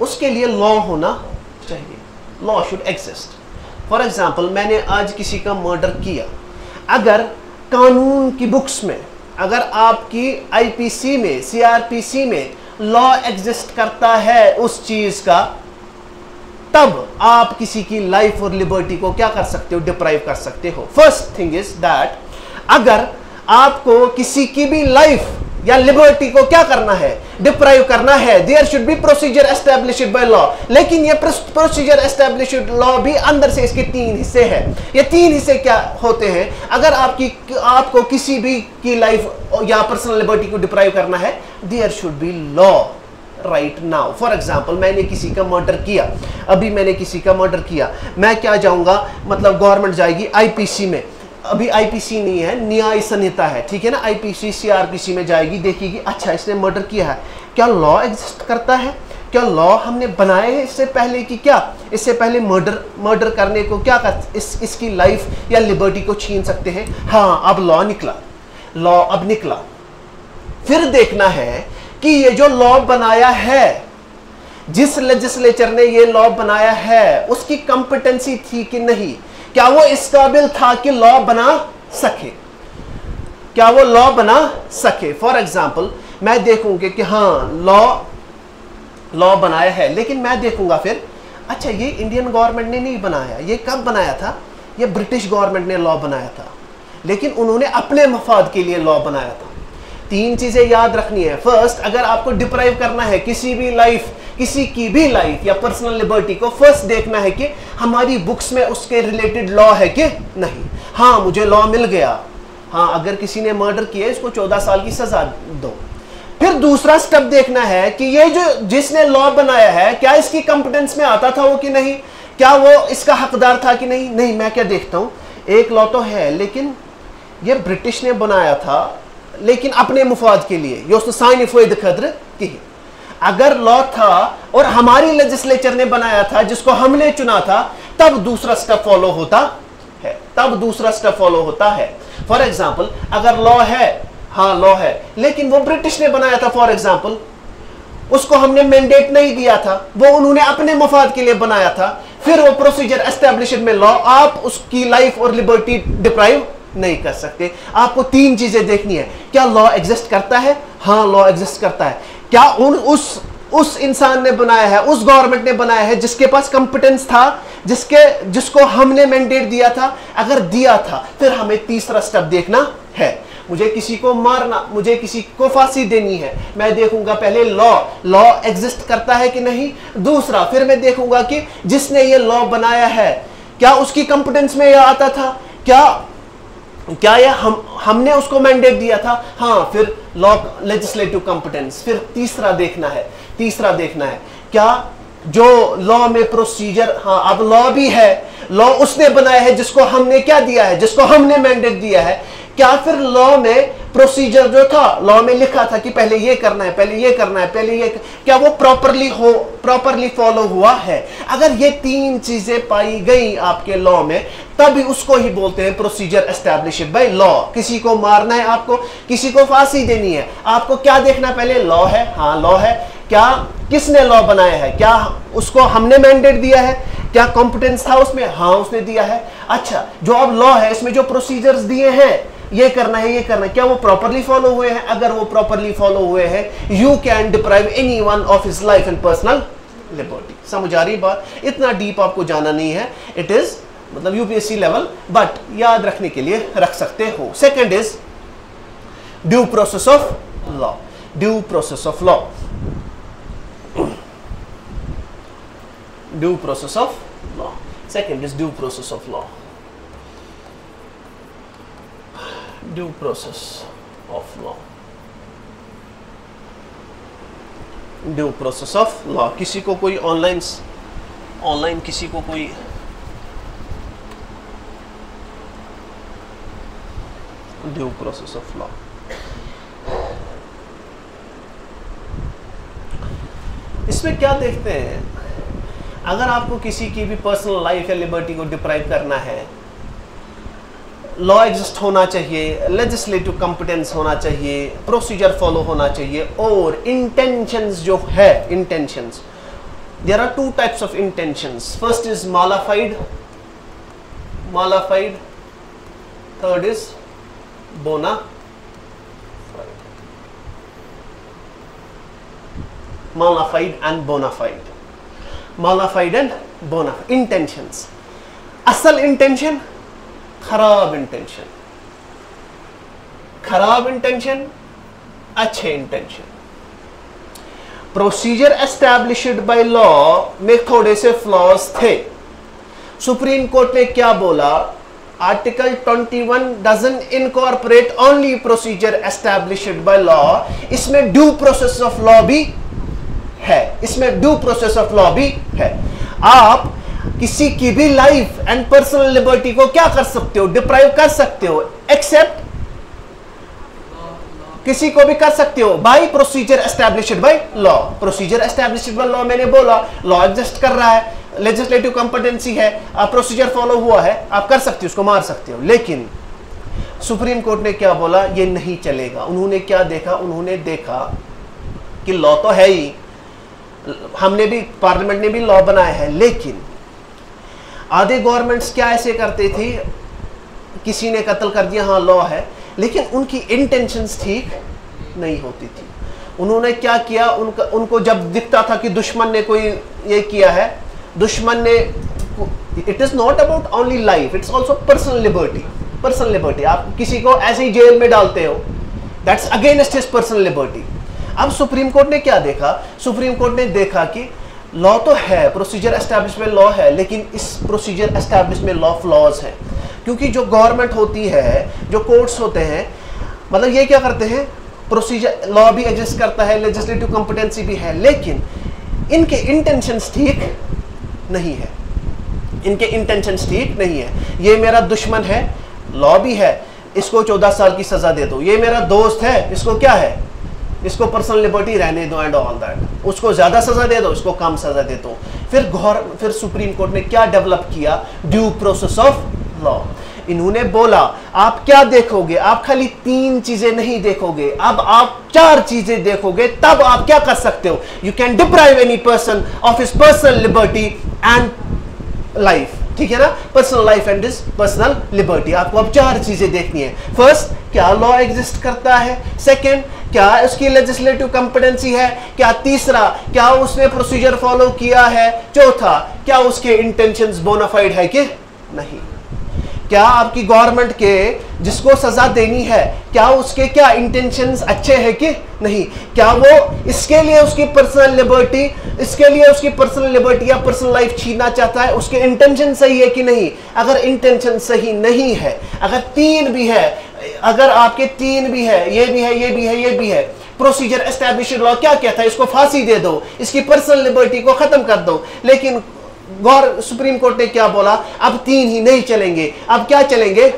उसके लिए लॉ होना चाहिए, law should exist. For example, मैंने आज किसी का मर्डर किया, अगर कानून की बुक्स में, अगर आपकी आईपीसी में, सीआरपीसी में लॉ एग्जिस्ट करता है उस चीज का, तब आप किसी की लाइफ और लिबर्टी को क्या कर सकते हो, डिप्राइव कर सकते हो। फर्स्ट थिंग इज दैट, अगर आपको किसी की भी लाइफ या लिबर्टी को क्या करना है, डिप्राइव करना है, there should be procedure established by law. लेकिन ये प्रोसीजर एस्टैब्लिश्ड लॉ भी अंदर से इसके 3 हिस्से हैं। ये 3 हिस्से क्या होते हैं, अगर आपको किसी भी की लाइफ या पर्सनल लिबर्टी को डिप्राइव करना है, there should be law right now. For example, मैंने किसी का मर्डर किया, अभी मैंने किसी का मर्डर किया, मैं क्या जाऊंगा, मतलब गवर्नमेंट जाएगी आईपीसी में, अभी आईपीसी नहीं है, न्याय संहिता है, ठीक है ना, आईपीसी सीआरपीसी में जाएगी, देखेगी अच्छा इसने मर्डर किया है, क्या लॉ एग्जिस्ट करता है, क्या लॉ हमने बनाए हैं इससे पहले कि क्या इससे पहले मर्डर करने को क्या कर, इसकी लाइफ या लिबर्टी को छीन सकते हैं। हाँ, अब लॉ निकला, लॉ अब निकला। फिर देखना है कि ये जो लॉ बनाया है, जिस लेजिस्लेचर ने ये लॉ बनाया है, उसकी कॉम्पिटेंसी थी कि नहीं, क्या वो इस काबिल था कि लॉ बना सके, क्या वो लॉ बना सके। फॉर एग्जाम्पल, मैं देखूंगा कि हाँ लॉ बनाया है, लेकिन मैं देखूंगा फिर, अच्छा ये इंडियन गवर्नमेंट ने नहीं बनाया, ये कब बनाया था, ये ब्रिटिश गवर्नमेंट ने लॉ बनाया था, लेकिन उन्होंने अपने मफाद के लिए लॉ बनाया था। 3 चीजें याद रखनी है। फर्स्ट, अगर आपको डिप्राइव करना है किसी की भी लाइफ या पर्सनल लिबर्टी को, फर्स्ट देखना है कि हमारी बुक्स में उसके रिलेटेड लॉ है कि नहीं। हाँ, मुझे लॉ मिल गया, हाँ अगर किसी ने मर्डर किया इसको 14 साल की सजा दो। फिर दूसरा स्टेप देखना है कि ये जो जिसने लॉ बनाया है, क्या इसकी कॉम्पिटेंस में आता था वो कि नहीं, क्या वो इसका हकदार था कि नहीं। मैं क्या देखता हूं, एक लॉ तो है लेकिन ये ब्रिटिश ने बनाया था, लेकिन अपने मुफाद के लिए, ये उसने साइन फ़ायदे खतर की। अगर लॉ था और हमारी लेजिस्लेचर ने बनाया था, जिसको हमने चुना था, तब दूसरा स्टेप फॉलो होता है, फॉर एग्जाम्पल, अगर लॉ है, हाँ लॉ है, लेकिन वो ब्रिटिश ने बनाया था, फॉर एग्जाम्पल, उसको हमने मैंडेट नहीं दिया था, वो उन्होंने अपने मफाद के लिए बनाया था, फिर वो प्रोसीजर एस्टैब्लिश्ड में लॉ, आप उसकी लाइफ और लिबर्टी डिप्राइव नहीं कर सकते। आपको 3 चीजें देखनी है, क्या लॉ एग्जिस्ट करता है, हाँ लॉ एग्जिस्ट करता है, क्या उस इंसान ने बनाया है, उस गवर्नमेंट ने बनाया है जिसके पास कॉम्पिटेंस था, जिसको हमने मैंडेट दिया था, अगर दिया था, फिर हमें तीसरा स्टेप देखना है। मुझे किसी को मारना, मुझे किसी को फांसी देनी है, मैं देखूंगा पहले लॉ एग्जिस्ट करता है कि नहीं। दूसरा, फिर मैं देखूंगा कि जिसने ये लॉ बनाया है, क्या उसकी कॉम्पिटेंस में यह आता था, क्या ये हमने उसको मैंडेट दिया था, हाँ फिर लॉ लेजिस्लेटिव कॉम्पिटेंस। फिर तीसरा देखना है क्या जो लॉ में प्रोसीजर, हाँ अब लॉ भी है, लॉ उसने बनाया है जिसको हमने क्या दिया है, जिसको हमने मैंडेट दिया है, क्या फिर लॉ में प्रोसीजर जो था, लॉ में लिखा था कि पहले ये करना है, पहले ये करना है, पहले ये, क्या वो प्रॉपरली फॉलो हुआ है। अगर ये 3 चीजें पाई गई आपके लॉ में, तभी उसको ही बोलते हैं प्रोसीजर एस्टैब्लिश्ड बाय लॉ। किसी को मारना है आपको, किसी को फांसी देनी है, आपको क्या देखना, पहले लॉ है, हाँ लॉ है, क्या किसने लॉ बनाया है, क्या उसको हमने मैंडेट दिया है, क्या कॉम्पिटेंस था उसमें, हाँ उसने दिया है। अच्छा, जो अब लॉ है इसमें जो प्रोसीजर्स दिए हैं, ये करना है, ये करना है, क्या वो प्रॉपरली फॉलो हुए हैं। अगर वो प्रॉपरली फॉलो हुए हैं, you can deprive anyone of his life and personal liberty. समझ आ रही बात? इतना डीप आपको जाना नहीं है, इट इज मतलब यूपीएससी लेवल, बट याद रखने के लिए रख सकते हो। Second is due process of law. Due process of law, due process of law. Second is due process of law. Due process of law. Due process of law. किसी को कोई ऑनलाइन किसी को कोई ड्यू प्रोसेस ऑफ लॉ. इसमें क्या देखते हैं, अगर आपको किसी की भी पर्सनल लाइफ या लिबर्टी को डिप्राइव करना है, लॉ एग्जिस्ट होना चाहिए, लेजिस्लेटिव कॉम्पिटेंस होना चाहिए, प्रोसीजर फॉलो होना चाहिए, और इंटेंशंस जो है, intentions, there are two types of intentions. First is modified, third is bona modified and bona fide. Modified and bona fide intentions. असल इंटेंशन, खराब इंटेंशन. खराब इंटेंशन, अच्छे intention. Procedure established by law में थोड़े से flaws थे. Supreme court ने क्या बोला, article 21 doesn't incorporate only procedure established by law. इसमें ड्यू प्रोसेस ऑफ लॉ भी है, इसमें ड्यू प्रोसेस ऑफ लॉ भी है. आप किसी की भी लाइफ एंड पर्सनल लिबर्टी को क्या कर सकते हो, डिप्राइव कर सकते हो, एक्सेप्ट किसी को भी कर सकते हो by procedure established by law. Procedure established by law, मैंने बोला लॉ एग्जिस्ट कर रहा है, लेजिस्लेटिव कॉम्पिटेंसी है, आप प्रोसीजर फॉलो हुआ है, आप कर सकते हो, उसको मार सकते हो. लेकिन सुप्रीम कोर्ट ने क्या बोला, ये नहीं चलेगा. उन्होंने क्या देखा, उन्होंने देखा कि लॉ तो है ही, हमने भी, पार्लियामेंट ने भी लॉ बनाया है, लेकिन आधे गवर्नमेंट्स क्या ऐसे करते थे, किसी ने कत्ल कर दिया, हाँ लॉ है, लेकिन उनकी इंटेंशंस ठीक नहीं होती थी. उन्होंने क्या किया, उनको जब दिखता था कि दुश्मन ने कोई ये किया है, दुश्मन ने, it is not about only life, it's also personal liberty. Personal liberty, आप किसी को ऐसे ही जेल में डालते हो, that's against his personal liberty. अब सुप्रीम कोर्ट ने क्या देखा, सुप्रीम कोर्ट ने देखा कि लॉ तो है, प्रोसीजर एस्टैब्लिशमेंट लॉ है, लेकिन इस प्रोसीजर एस्टैब्लिशमेंट लॉ फ्लॉज है. क्योंकि जो गवर्नमेंट होती है, जो कोर्ट्स होते हैं, मतलब ये क्या करते हैं, प्रोसीजर लॉ भी एग्जिस्ट करता है, लेजिस्लेटिव कॉम्पिटेंसी भी है, लेकिन इनके इंटेंशंस ठीक नहीं है. इनके इंटेंशंस ठीक नहीं है. ये मेरा दुश्मन है, लॉ भी है, इसको 14 साल की सजा दे दो. ये मेरा दोस्त है, इसको क्या है, इसको पर्सनल लिबर्टी रहने दो एंड ऑल दैट. उसको ज्यादा सजा दे दो, इसको कम सजा दे दो. फिर सुप्रीम कोर्ट ने क्या डेवलप किया, ड्यू प्रोसेस ऑफ लॉ. इन्होंने बोला आप क्या देखोगे, आप खाली 3 चीजें नहीं देखोगे, अब आप 4 चीजें देखोगे, तब आप क्या कर सकते हो. You can deprive any person of his personal liberty and life. ठीक है ना, personal life and his personal liberty. आपको अब 4 चीजें देखनी है. फर्स्ट, क्या लॉ एग्जिस्ट करता है. सेकंड, क्या उसकी लेजिस्लेटिव कॉम्पिटेंसी है. क्या तीसरा, क्या उसने प्रोसीजर फॉलो किया है. चौथा, क्या उसके इंटेंशंस बोनाफाइड है कि नहीं. क्या आपकी गवर्नमेंट के जिसको सजा देनी है, क्या उसके क्या इंटेंशंस अच्छे हैं कि नहीं. क्या वो इसके लिए उसकी पर्सनल लिबर्टी, इसके लिए उसकी पर्सनल लिबर्टी या पर्सनल लाइफ छीनना चाहता है, उसके इंटेंशन सही है कि नहीं. अगर इंटेंशन सही नहीं है, अगर 3 भी है, अगर आपके 3 भी है, ये भी है, ये भी है, ये भी है, प्रोसीजर एस्टैब्लिश्ड लॉ क्या कहता है, इसको फांसी दे दो, इसकी पर्सनल लिबर्टी को खत्म कर दो. लेकिन सुप्रीम कोर्ट ने क्या बोला, अब 3 ही नहीं चलेंगे, अब क्या चलेंगे,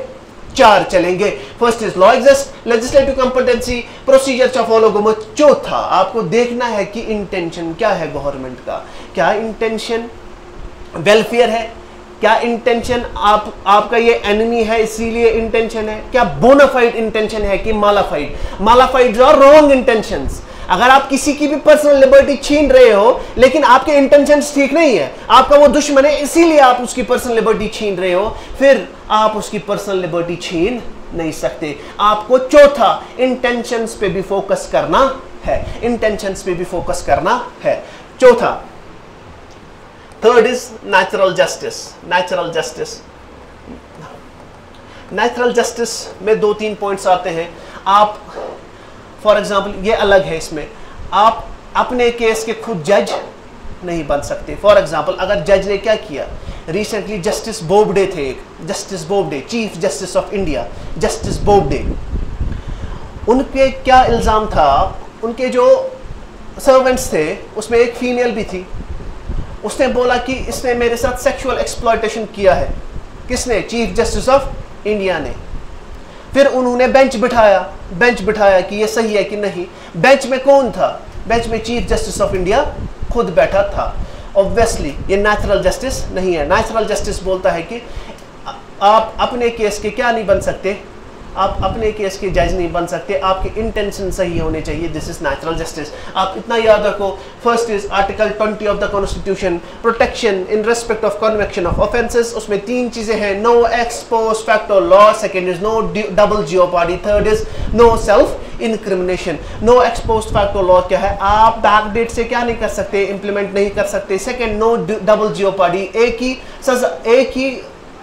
4 चलेंगे. First is law exist, legislative competency, procedure चा फॉलो गो. चौथा, आपको देखना है कि इंटेंशन क्या है गवर्नमेंट का. क्या इंटेंशन वेलफेयर है, क्या इंटेंशन आपका ये एनिमी है इसीलिए इंटेंशन है, क्या बोनाफाइड इंटेंशन है कि मालाफाइड. मालाफाइड जो रॉन्ग इंटेंशंस. अगर आप किसी की भी पर्सनल लिबर्टी छीन रहे हो, लेकिन आपके इंटेंशंस ठीक नहीं है, आपका वो दुश्मन है, इसीलिए आप उसकी पर्सनल लिबर्टी छीन रहे हो, फिर आप उसकी पर्सनल लिबर्टी छीन नहीं सकते. आपको चौथा, इंटेंशंस पे भी फोकस करना है. इंटेंशंस पे भी फोकस करना है. चौथा, third is natural justice. Natural justice, natural justice में 2-3 पॉइंट्स आते हैं. आप फॉर एग्जाम्पल, ये अलग है, इसमें आप अपने केस के खुद जज नहीं बन सकते। फॉर एग्जाम्पल अगर जज ने क्या किया, रिसेंटली जस्टिस बोबडे थे, justice Bobde, chief justice of India justice Bobde, उनके क्या इल्ज़ाम था, उनके जो सर्वेंट्स थे उसमें एक फीमेल भी थी, उसने बोला कि इसने मेरे साथ सेक्सुअल एक्सप्लॉयटेशन किया है। किसने? चीफ जस्टिस ऑफ इंडिया ने। फिर उन्होंने बेंच बिठाया कि ये सही है कि नहीं। बेंच में कौन था? बेंच में चीफ जस्टिस ऑफ इंडिया खुद बैठा था। ऑब्वियसली ये नेचुरल जस्टिस नहीं है। नेचुरल जस्टिस बोलता है कि आप अपने केस के क्या नहीं बन सकते, आप अपने केस के जज नहीं बन सकते, आपके इंटेंशन सही होने चाहिए। This is natural justice. आप इतना याद रखो, first is article 20 of the constitution, protection in respect of conviction of offences. उसमें 3 चीजें हैं, no ex post facto law, second is no double jeopardy, third is no self incrimination. No ex post facto law क्या है? आप backdate से क्या नहीं कर सकते, इंप्लीमेंट नहीं कर सकते। सेकंड, नो डबल जियोपार्डी, एक ही सजा, एक ही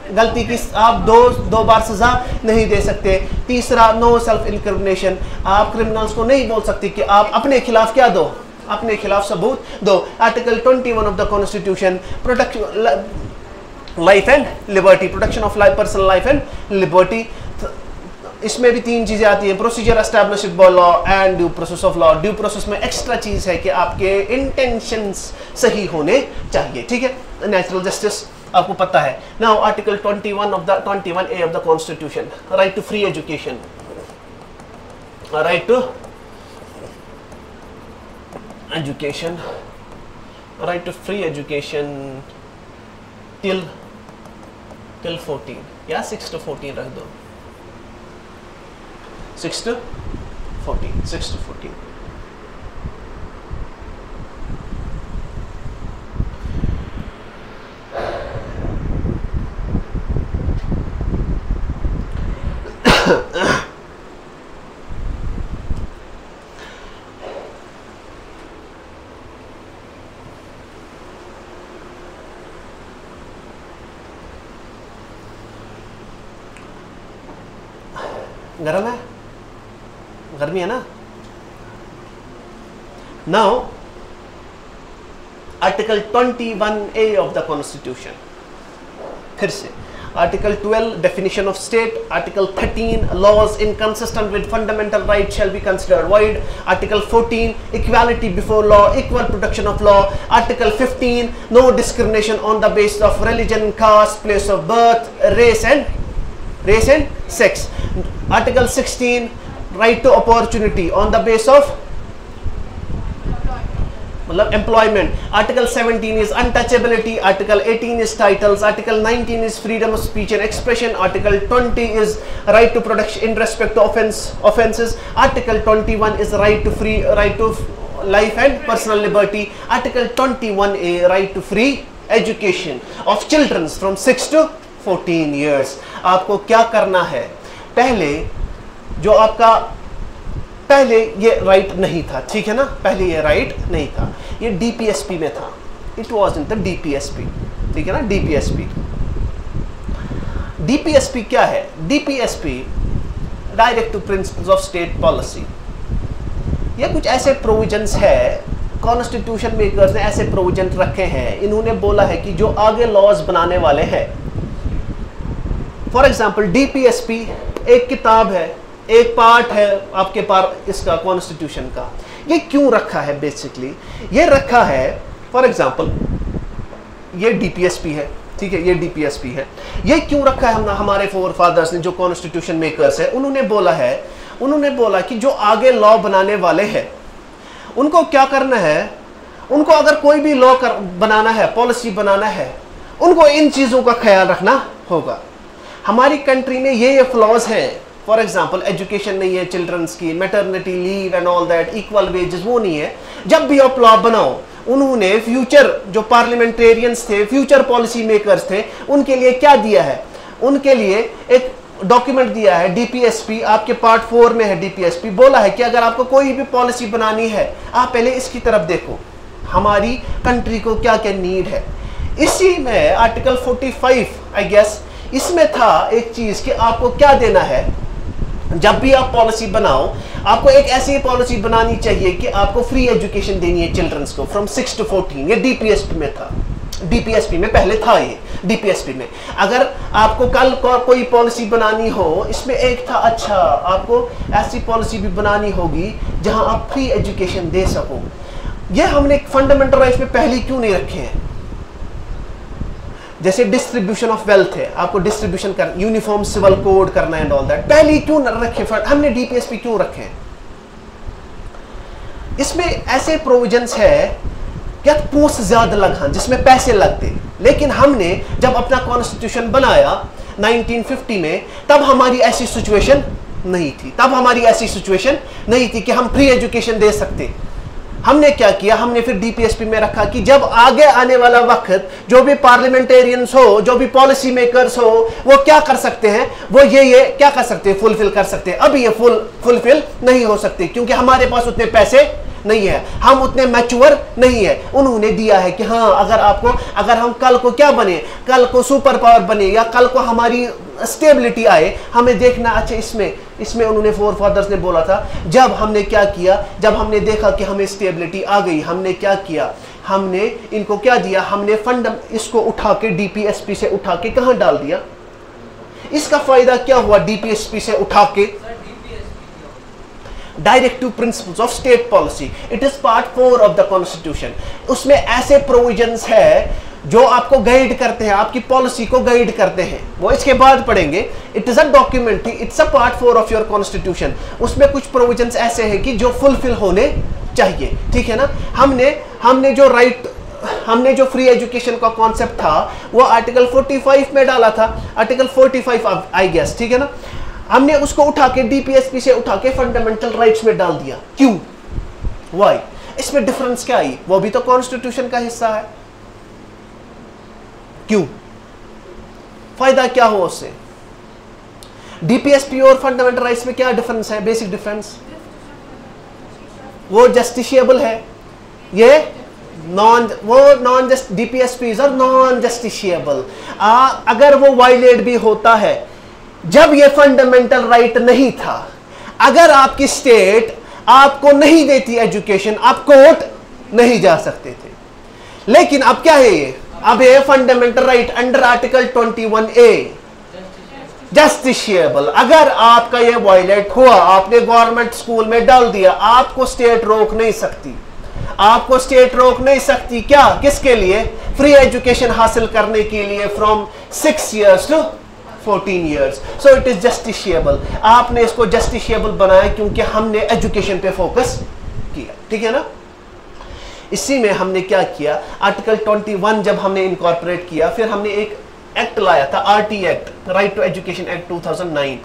गलती की आप दो बार सजा नहीं दे सकते। तीसरा, नो सेल्फ इनक्रिमिनेशन, आप क्रिमिनल्स को नहीं बोल सकते कि आप अपने खिलाफ क्या दो, अपने खिलाफ सबूत दो। Article 21 of the constitution, protection life and liberty, protection of life, personal life and liberty. इसमें भी 3 चीजें आती हैं, procedure established by law and due process of law. Due process में एक्स्ट्रा चीज है कि आपके इंटेंशंस सही होने चाहिए, ठीक है। नेचुरल जस्टिस आपको पता है। Now article 21 of the 21A of the constitution, right to free education, right to education, right to free education till 14 या 6 to 14 रख दो, 6 to 14। गरम है, गर्मी है ना। Now article 21A of the constitution, फिर से article 12 definition of state, article 13 laws inconsistent with fundamental right shall be considered void, article 14 equality before law, equal protection of law, article 15 no discrimination on the basis of religion, caste, place of birth, race and sex, article 16 right to opportunity on the base of मतलब employment, article 17 is untouchability, article 18 is titles, article 19 is freedom of speech and expression, article 20 is right to protection in respect to offences, article 21 is right to life and personal liberty, article 21A right to free education of children from 6 to 14 years। आपको क्या करना है, पहले ये right नहीं था, ठीक है ना, पहले ये राइट नहीं था, ये DPSP में था, it was in the DPSP, ठीक है ना। DPSP क्या है? DPSP direct to principles of state policy. ये कुछ ऐसे प्रोविजंस है, कॉन्स्टिट्यूशन मेकर्स ने ऐसे प्रोविजन रखे हैं, इन्होंने बोला है कि जो आगे लॉज बनाने वाले हैं, फॉर एग्जाम्पल DPSP एक किताब है, एक पार्ट है आपके पास इसका कॉन्स्टिट्यूशन का। ये क्यों रखा है? बेसिकली ये रखा है, फॉर एग्जांपल ये DPSP है, ठीक है, ये DPSP है। ये क्यों रखा है? हमारे फोर फादर्स ने, जो कॉन्स्टिट्यूशन मेकर्स है, उन्होंने बोला कि जो आगे लॉ बनाने वाले हैं उनको क्या करना है, उनको अगर कोई भी लॉ बनाना है, पॉलिसी बनाना है, उनको इन चीजों का ख्याल रखना होगा। हमारी कंट्री में ये फ्लॉज हैं, फॉर एग्जाम्पल एजुकेशन नहीं है चिल्ड्रंस की, maternity leave and all that, equal wages वो नहीं है। जब भी आप लॉ बनाओ, उन्होंने फ्यूचर जो पार्लियामेंटेरियंस थे, फ्यूचर पॉलिसी मेकर्स थे, उनके लिए क्या दिया है? उनके लिए एक डॉक्यूमेंट दिया है DPSP, आपके पार्ट 4 में है DPSP। बोला है कि अगर आपको कोई भी पॉलिसी बनानी है, आप पहले इसकी तरफ देखो, हमारी कंट्री को क्या क्या नीड है। इसी में आर्टिकल 45 आई गेस इसमें था एक चीज कि आपको क्या देना है, जब भी आप पॉलिसी बनाओ, आपको एक ऐसी पॉलिसी बनानी चाहिए कि आपको फ्री एजुकेशन देनी है चिल्ड्रंस को फ्रॉम 6 to 14। ये डीपीएसपी में था, डीपीएसपी में पहले था, ये डीपीएसपी में। अगर आपको कल कोई पॉलिसी बनानी हो, इसमें एक था, अच्छा आपको ऐसी पॉलिसी भी बनानी होगी जहां आप फ्री एजुकेशन दे सको। ये हमने फंडामेंटल राइट्स में पहले क्यों नहीं रखे हैं? जैसे डिस्ट्रीब्यूशन ऑफ वेल्थ है, आपको डिस्ट्रीब्यूशन कर, यूनिफॉर्म सिविल कोड करना एंड ऑल दैट, पहले क्यों रखे? हमने डीपीएसपी क्यों रखे हैं? इसमें ऐसे प्रोविजंस है क्या पोस्ट ज्यादा लगा जिसमें पैसे लगते, लेकिन हमने जब अपना कॉन्स्टिट्यूशन बनाया 1950 में, तब हमारी ऐसी सिचुएशन नहीं थी। तब हमारी ऐसी सिचुएशन नहीं थी कि हम फ्री एजुकेशन दे सकते। हमने क्या किया, हमने फिर डीपीएसपी में रखा कि जब आगे आने वाला वक्त जो भी पार्लियामेंटेरियंस हो, जो भी पॉलिसी मेकर्स हो, वो क्या कर सकते हैं, वो ये क्या कर सकते हैं, फुलफिल कर सकते हैं। अभी ये फुलफिल नहीं हो सकते क्योंकि हमारे पास उतने पैसे नहीं है, हम उतने मैच्योर नहीं है। उन्होंने दिया है कि हाँ, अगर हम कल को क्या बने, कल को सुपर पावर बने या कल को हमारी स्टेबिलिटी आए, हमें देखना। अच्छा, इसमें उन्होंने फोर फादर्स ने बोला था, जब हमने क्या किया, जब हमने देखा कि हमें स्टेबिलिटी आ गई, हमने क्या किया, हमने इनको क्या दिया, हमने फंड इसको उठा के डीपीएसपी से उठा के कहां डाल दिया। इसका फायदा क्या हुआ डीपीएसपी से उठा के? Directive principles of state policy, it is part 4 of the constitution. उसमें ऐसे प्रोविजंस है जो आपको गाइड करते हैं, आपकी पॉलिसी को गाइड करते हैं, वो इसके बाद पढ़ेंगे। It is a document, it's a part 4 of your constitution. उसमें कुछ प्रोविजंस ऐसे हैं कि जो फुलफिल होने चाहिए, ठीक है ना। हमने जो फ्री एजुकेशन का कॉन्सेप्ट था वो आर्टिकल 45 में डाला था, आर्टिकल 45 आई गेस, ठीक है ना। हमने उसको उठा के डीपीएसपी से उठा के फंडामेंटल राइट्स में डाल दिया। क्यों? व्हाई? इसमें डिफरेंस क्या आई? वो भी तो कॉन्स्टिट्यूशन का हिस्सा है। क्यों? फायदा क्या हो उससे? डीपीएसपी और फंडामेंटल राइट्स में क्या डिफरेंस है? बेसिक डिफरेंस, वो जस्टिशिएबल है, ये non just, DPSP is non justiciable. अगर वो वायलेट भी होता है, जब ये फंडामेंटल राइट नहीं था, अगर आपकी स्टेट आपको नहीं देती एजुकेशन, आप कोर्ट नहीं जा सकते थे। लेकिन अब क्या है ये? अब ये fundamental right under article 21A justiciable. अगर आपका ये वायलेट हुआ, आपने गवर्नमेंट स्कूल में डाल दिया, आपको स्टेट रोक नहीं सकती। आपको स्टेट रोक नहीं सकती क्या? किसके लिए? फ्री एजुकेशन हासिल करने के लिए from 6 years to 14 years। So it is justiciable. आपने इसको जस्टिशिएबल बनाया क्योंकि हमने एजुकेशन पे फोकस किया, ठीक है ना। इसी में हमने क्या किया, आर्टिकल 21 जब हमने इनकॉर्पोरेट किया, फिर हमने एक एक्ट लाया था, RT act, right to education act 2009,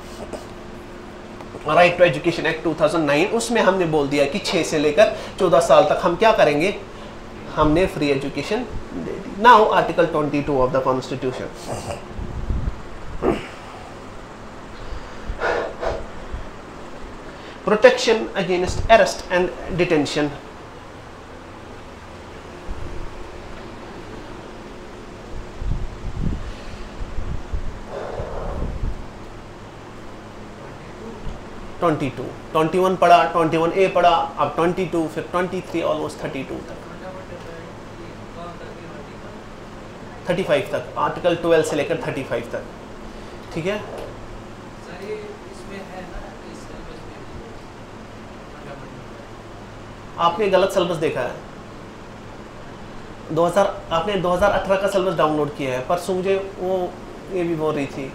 right to education act 2009। उसमें हमने बोल दिया कि 6 से लेकर 14 साल तक हम क्या करेंगे, हमने free education they the. Now article 22 of the constitution, protection against arrest and detention। Twenty 21 पढ़ा, 21A पढ़ा, अब 22, फिर 23, ऑलमोस्ट 32 तक, 35 तक, आर्टिकल 12 से लेकर 35 तक, ठीक है। आपने गलत सिलेबस देखा है। आपने 2018 का सिलेबस डाउनलोड किया है। परसों मुझे ये भी बोल रही थी,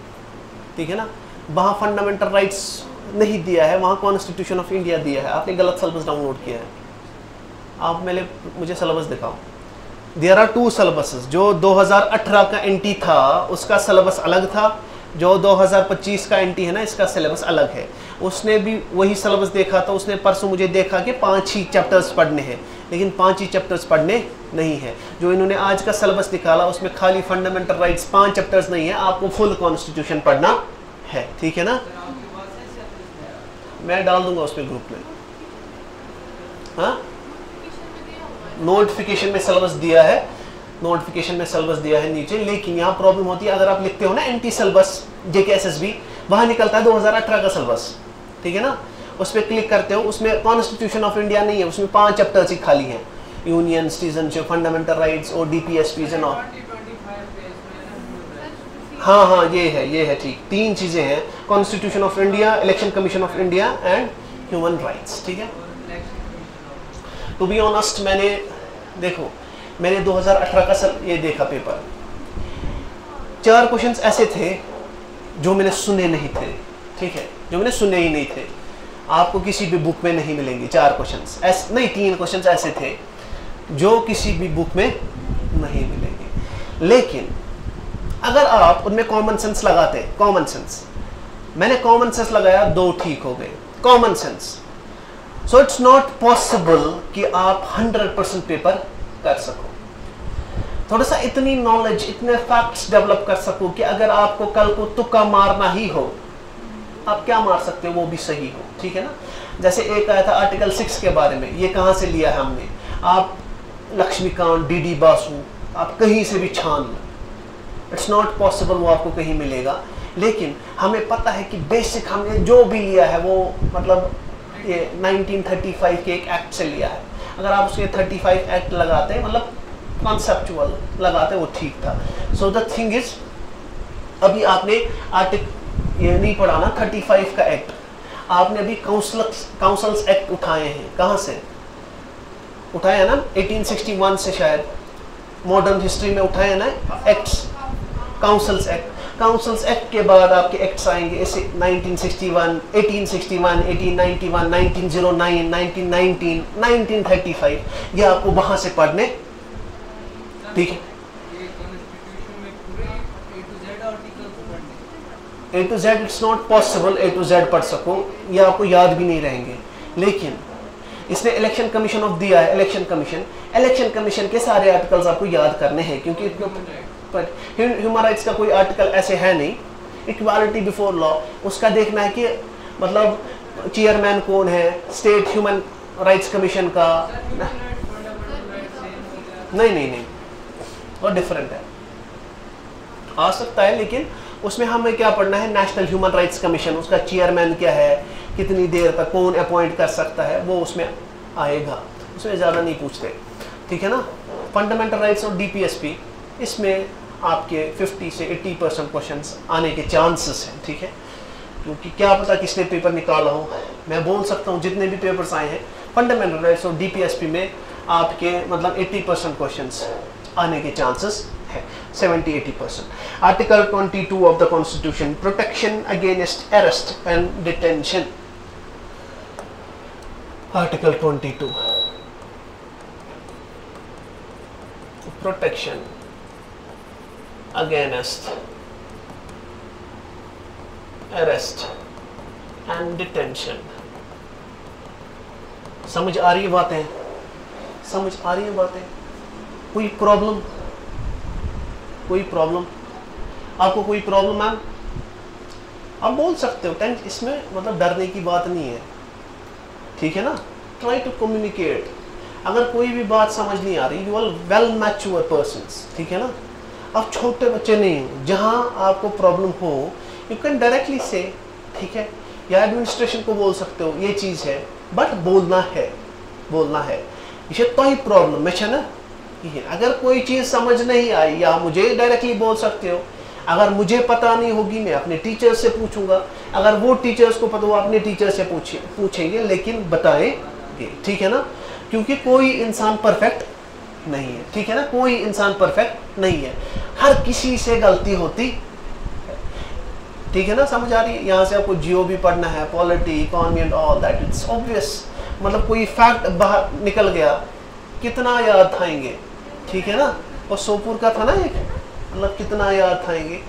ठीक है ना, वहाँ फंडामेंटल राइट्स नहीं दिया है, वहाँ कॉन्स्टिट्यूशन ऑफ इंडिया दिया है। आपने गलत सिलेबस डाउनलोड किया है। आप मुझे सिलेबस दिखाओ। There are 2 syllabuses. जो 2018 का एनटी था उसका सिलेबस अलग था, जो 2025 का एनटी है ना, इसका सिलेबस अलग है। उसने भी वही सिलेबस देखा था। उसने परसों मुझे देखा कि 5 ही चैप्टर्स पढ़ने हैं, लेकिन 5 ही चैप्टर्स पढ़ने नहीं है। जो इन्होंने आज का सिलेबस निकाला उसमें खाली फंडामेंटल राइट्स 5 चैप्टर्स नहीं है, आपको फुल कॉन्स्टिट्यूशन पढ़ना है, ठीक है ना। मैं डाल दूंगा उसमें ग्रुप में। हाँ, नोटिफिकेशन में सिलेबस दिया है, नोटिफिकेशन में सिलेबस दिया है नीचे। लेकिन यहाँ प्रॉब्लम होती है, अगर आप लिखते हो ना एंटी सिलेबस JKSSB, वहां निकलता है 2018 का सिलेबस, ठीक है ना, उस पर क्लिक करते हो, उसमें कॉन्स्टिट्यूशन ऑफ इंडिया नहीं है, उसमें 5 चैप्टर्स ही खाली हैं, यूनियन, सिटीजनशिप, फंडामेंटल राइट्स और डीपीएसपीज एंड ऑल। हाँ हाँ ये है ठीक, 3 चीजें हैं, constitution of India, election commission of India and human rights, ठीक है। टू बी ऑनेस्ट मैंने 2018 का ये देखा पेपर, 4 क्वेश्चंस ऐसे थे जो मैंने सुने नहीं थे, ठीक है, जो मैंने सुने ही नहीं थे, आपको किसी भी बुक में नहीं मिलेंगे। 4 क्वेश्चंस ऐसे नहीं, 3 क्वेश्चंस ऐसे थे जो किसी भी बुक में नहीं मिलेंगे। लेकिन अगर आप उनमें कॉमन सेंस लगाते, कॉमन सेंस, मैंने कॉमन सेंस लगाया, 2 ठीक हो गए, common sense. So it's not possible कि आप 100% पेपर कर सको। थोड़ा सा इतनी नॉलेज, इतने फैक्ट्स डेवलप कर सको कि अगर आपको कल को तुक्का मारना ही हो, आप क्या मार सकते हो वो भी सही हो, ठीक है ना। जैसे एक आया था आर्टिकल 6 के बारे में, ये कहाँ से लिया है हमने, आप लक्ष्मीकांत, डीडी बासु, आप कहीं से भी छान लो, इट्स नॉट पॉसिबल वो आपको कहीं मिलेगा। लेकिन हमें पता है कि बेसिक हमने जो भी लिया है वो मतलब ये 1935 के एक एक्ट से लिया है। अगर आप उसके 35 एक्ट लगाते हैं, मतलब कॉन्सेप्चुअल लगाते, वो ठीक था। सो द थिंग इज, अभी आपने ये नहीं पढ़ा ना 35 का एक्ट, आपने अभी काउंसल्स एक्ट उठाए हैं, कहाँ से उठाए हैं ना, 1861 से शायद, मॉडर्न हिस्ट्री में उठाए हैं ना acts, councils act. Councils act के बाद आपके एक्ट्स आएंगे ऐसे 1961, 1861, 1891, 1909, 1919, 1935, ये आपको वहां से पढ़ने, ठीक है। A to Z it's not possible A to Z पढ़ सको, ये आपको याद भी नहीं रहेंगे। लेकिन इसने इलेक्शन कमीशन ऑफ दिया है, इलेक्शन कमीशन के सारे आर्टिकल्स आपको याद करने हैं, क्योंकि ह्यूमन राइट्स का कोई आर्टिकल ऐसे है नहीं। इक्वालिटी बिफोर लॉ, उसका देखना है कि मतलब चेयरमैन कौन है स्टेट ह्यूमन राइट्स कमीशन का, नहीं वो डिफरेंट है, आ सकता है, लेकिन उसमें हमें क्या पढ़ना है, नेशनल ह्यूमन राइट्स कमीशन, उसका चेयरमैन क्या है, कितनी देर तक कौन अपॉइंट कर सकता है, वो उसमें आएगा, उसमें ज़्यादा नहीं पूछते, ठीक है ना। फंडामेंटल राइट्स और डीपीएसपी, इसमें आपके 50 से 80% क्वेश्चंस आने के चांसेस हैं, ठीक है, क्योंकि क्या पता किसने पेपर निकाला हो। मैं बोल सकता हूँ जितने भी पेपर्स आए हैं फंडामेंटल राइट्स और डीपीएसपी में आपके मतलब 80% क्वेश्चंस आने के चांसेस है, 70-80%। Article 22 of the constitution, protection against arrest and detention. Article 22, protection against arrest and detention. समझ आ रही है बातें, समझ आ रही है बातें, कोई प्रॉब्लम, कोई प्रॉब्लम, आपको कोई प्रॉब्लम मैम, आप बोल सकते हो, टेंशन इसमें मतलब डरने की बात नहीं है, ठीक है ना। ट्राई टू कम्युनिकेट, अगर कोई भी बात समझ नहीं आ रही, you are well mature persons, ठीक है ना, आप छोटे बच्चे नहीं हो, जहाँ आपको प्रॉब्लम हो यू कैन डायरेक्टली से, ठीक है, या एडमिनिस्ट्रेशन को बोल सकते हो ये चीज़ है, बट बोलना है, बोलना है, ये तो ही प्रॉब्लम में ना। अगर कोई चीज़ समझ नहीं आई, या मुझे डायरेक्टली बोल सकते हो, अगर मुझे पता नहीं होगी मैं अपने टीचर से पूछूंगा, अगर वो टीचर्स को पता हो अपने टीचर से पूछेंगे, लेकिन बताएंगे, ठीक है ना, क्योंकि कोई इंसान परफेक्ट नहीं है, ठीक है ना, कोई इंसान परफेक्ट नहीं है, हर किसी से गलती होती है, ठीक है ना, समझ आ रही है। यहाँ से आपको जियो भी पढ़ना है, polity, economy and all that, it's obvious, मतलब कोई फैक्ट बाहर निकल गया, कितना याद थाएंगे, ठीक है ना, और सोपुर का था ना एक, मतलब कितना याद थाएंगे,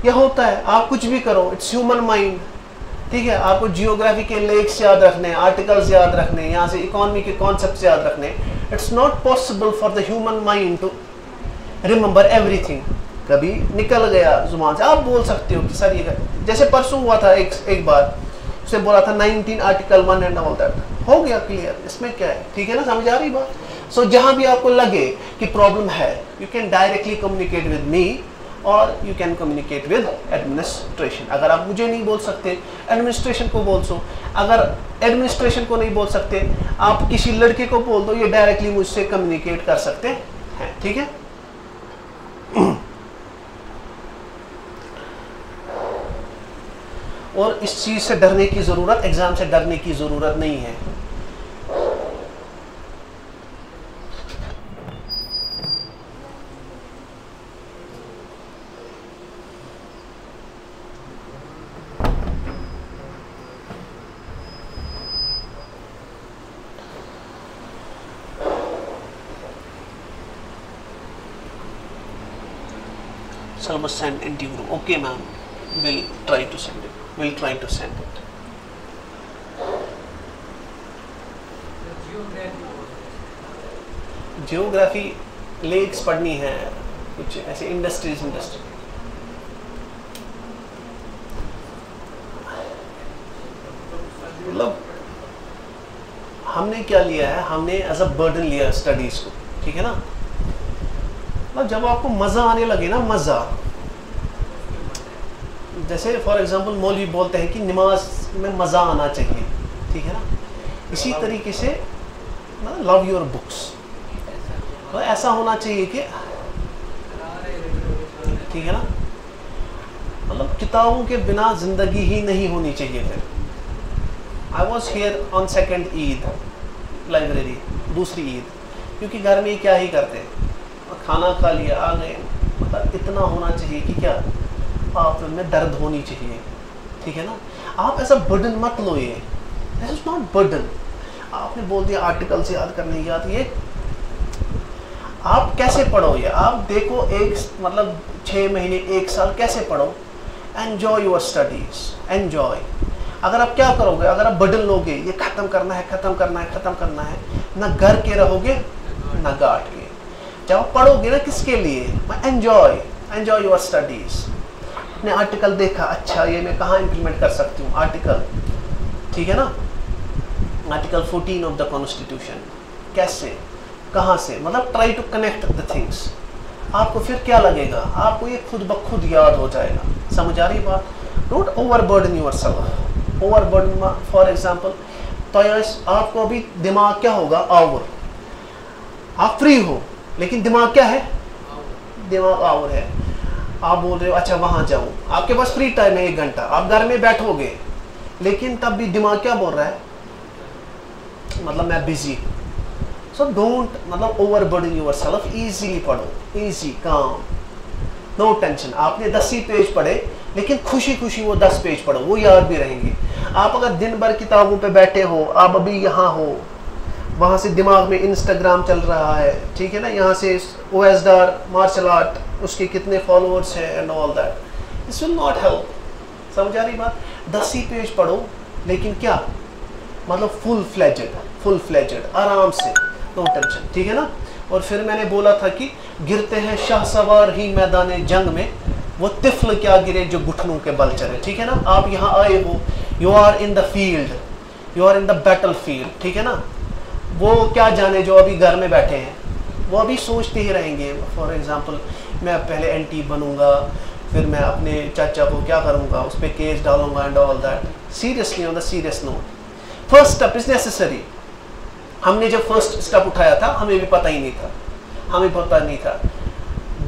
यह होता है, आप कुछ भी करो, इट्स ह्यूमन माइंड, ठीक है, आपको जियोग्राफी के लेक्स याद रखने, आर्टिकल्स याद रखने, यहाँ से इकोनॉमी के कॉन्सेप्ट्स याद रखने, it's not possible for the human mind to remember everything. कभी निकल गया जुबान से, आप बोल सकते हो कि सर ये, जैसे परसों हुआ था एक बार, उसने बोला था 19 आर्टिकल 1 एंड ऑल दैट, हो गया क्लियर, इसमें क्या है, ठीक है ना, समझ आ रही बात। सो जहां भी आपको लगे कि प्रॉब्लम है, you can directly communicate with me, और you can communicate with administration. अगर आप मुझे नहीं बोल सकते, एडमिनिस्ट्रेशन को बोल सो। अगर एडमिनिस्ट्रेशन को नहीं बोल सकते, आप किसी लड़के को बोल दो, ये डायरेक्टली मुझसे कम्युनिकेट कर सकते हैं। ठीक है, और इस चीज से डरने की जरूरत, एग्जाम से डरने की जरूरत नहीं है। Syllabus send into group. Okay, ma'am. We'll try to send it. We'll try to send it. Geography lakes पढ़नी है, कुछ ऐसे इंडस्ट्री। मतलब हमने क्या लिया है, हमने एज अ बर्डन लिया स्टडीज को। ठीक है ना, मतलब जब आपको मजा आने लगे ना, मजा, जैसे फॉर एग्जांपल मौलवी बोलते हैं कि नमाज में मजा आना चाहिए। ठीक है ना, इसी तरीके से लव योर बुक्स, तो ऐसा होना चाहिए कि, ठीक है ना, मतलब किताबों के बिना जिंदगी ही नहीं होनी चाहिए। फिर I was here on second Eid, library, दूसरी ईद, क्योंकि घर में क्या ही करते, खाना खा लिया, आ गए। मतलब इतना होना चाहिए कि क्या, आप में दर्द होनी चाहिए। ठीक है ना, आप ऐसा बर्डन मत लो, ये दिस इज नॉट बर्डन। आपने बोल दिया आर्टिकल से याद करने की याद, ये आप कैसे पढ़ो, ये आप देखो, एक मतलब 6 महीने 1 साल कैसे पढ़ो। Enjoy your studies, enjoy. अगर आप क्या करोगे, अगर आप बर्डन लोगे, ये खत्म करना है, खत्म करना है, खत्म करना है, ना घर के रहोगे ना गाट के। जब आप पढ़ोगे ना, किसके लिए, एन्जॉय योर स्टडीज। अपने आर्टिकल देखा, अच्छा ये मैं कहाँ इंप्लीमेंट कर सकती हूँ आर्टिकल, ठीक है ना, आर्टिकल 14 ऑफ द कॉन्स्टिट्यूशन, कैसे, कहाँ से, मतलब try to connect the things. आपको फिर क्या लगेगा, आपको ये खुद ब खुद याद हो जाएगा। समझ आ रही बात? Don't over burden your self. Over burden for example, तो आपको अभी दिमाग क्या होगा, आवर, आप फ्री हो लेकिन दिमाग क्या है, दिमाग आवर है। आप बोल रहे हो अच्छा वहां जाऊं, आपके पास फ्री टाइम है 1 घंटा, आप घर में बैठोगे, लेकिन तब भी दिमाग क्या बोल रहा है, मतलब मैं बिजी। सो डोंट मतलब over burden your self, easily पढ़ो, इजी, काम, नो टेंशन। आपने 10 ही पेज पढ़े, लेकिन खुशी खुशी वो 10 पेज पढ़ो, वो याद भी रहेंगे। आप अगर दिन भर किताबों पे बैठे हो, आप अभी यहाँ हो, वहाँ से दिमाग में इंस्टाग्राम चल रहा है, ठीक है ना, यहाँ से ओएसडार मार्शल आर्ट, उसके कितने फॉलोअर्स हैं and all that, this will not help. समझ आ रही बात? 10 ही पेज पढ़ो, लेकिन क्या मतलब फुल फ्लेजेड, आराम से, नो टेंशन, ठीक है ना। और फिर मैंने बोला था कि गिरते हैं शाहसवार ही मैदान जंग में, वो तिफल क्या गिरे जो घुटनों के बल चले। ठीक है ना, आप यहाँ आए हो, you are in the field, you are in the battle field, ठीक है ना। वो क्या जाने जो अभी घर में बैठे हैं, वो अभी सोचते ही रहेंगे, फॉर एग्जांपल मैं पहले एंटी बनूंगा, फिर मैं अपने चाचा को क्या करूंगा, उस पर केस डालूंगा and all that. Seriously, on the serious note, first step is necessary. हमने जब फर्स्ट स्टेप उठाया था, हमें भी पता ही नहीं था,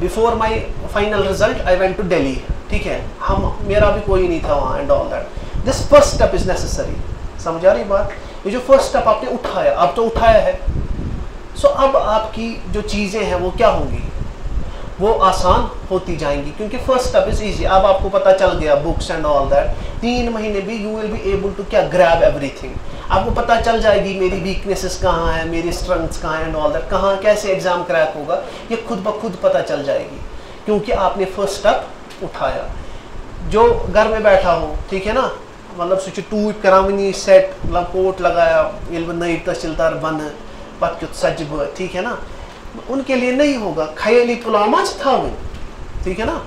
before my final result I went to Delhi, ठीक है, मेरा भी कोई नहीं था वहाँ and all that. This first step is necessary. समझ आ रही बात? ये जो फर्स्ट स्टेप आपने उठाया, अब तो उठाया है, सो अब आपकी जो चीज़ें हैं वो क्या होंगी, वो आसान होती जाएंगी, क्योंकि फर्स्ट स्टेप इज इजी। अब आपको पता चल गया बुक्स एंड ऑल दैट, 3 महीने भी you will be able to क्या ग्रैब एवरीथिंग। आपको पता चल जाएगी मेरी वीकनेसेस कहाँ है, मेरी स्ट्रेंथ्स कहाँ है एंड ऑल दैट, कहाँ कैसे एग्जाम क्रैक होगा, ये खुद ब खुद पता चल जाएगी, क्योंकि आपने फर्स्ट स्टेप उठाया। जो घर में बैठा हो, ठीक है ना, मतलब सो टूट करावनी सेट, मतलब कोट लगाया, नई तहसीलदार बन पत सजब, ठीक है ना, उनके लिए नहीं होगा। खयाली पुलामाच था वो, ठीक है ना।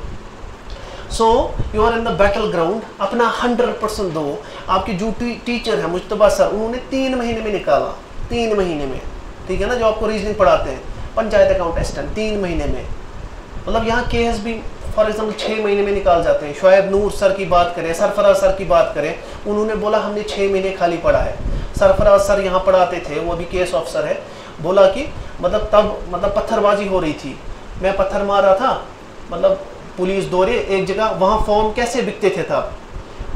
So you are in the battle ground, अपना 100% दो। आपके जो टीचर है मुज्तबा सर, उन्होंने 3 महीने में निकाला, 3 महीने में, ठीक है ना, जो आपको रीजनिंग पढ़ाते हैं, पंचायत अकाउंट असिस्टेंट 3 महीने में, मतलब यहाँ केस भी फॉर एग्जाम्पल 6 महीने में निकाल जाते हैं। शोएब नूर सर की बात करें, सरफराज सर की बात करें, उन्होंने बोला हमने 6 महीने खाली पढ़ा है। सरफराज सर यहाँ पढ़ाते थे, वो अभी केस ऑफिसर है, बोला कि मतलब तब मतलब पत्थरबाजी हो रही थी, मैं पत्थर मार रहा था, मतलब पुलिस दौरे एक जगह, वहाँ फॉर्म कैसे बिकते थे तब,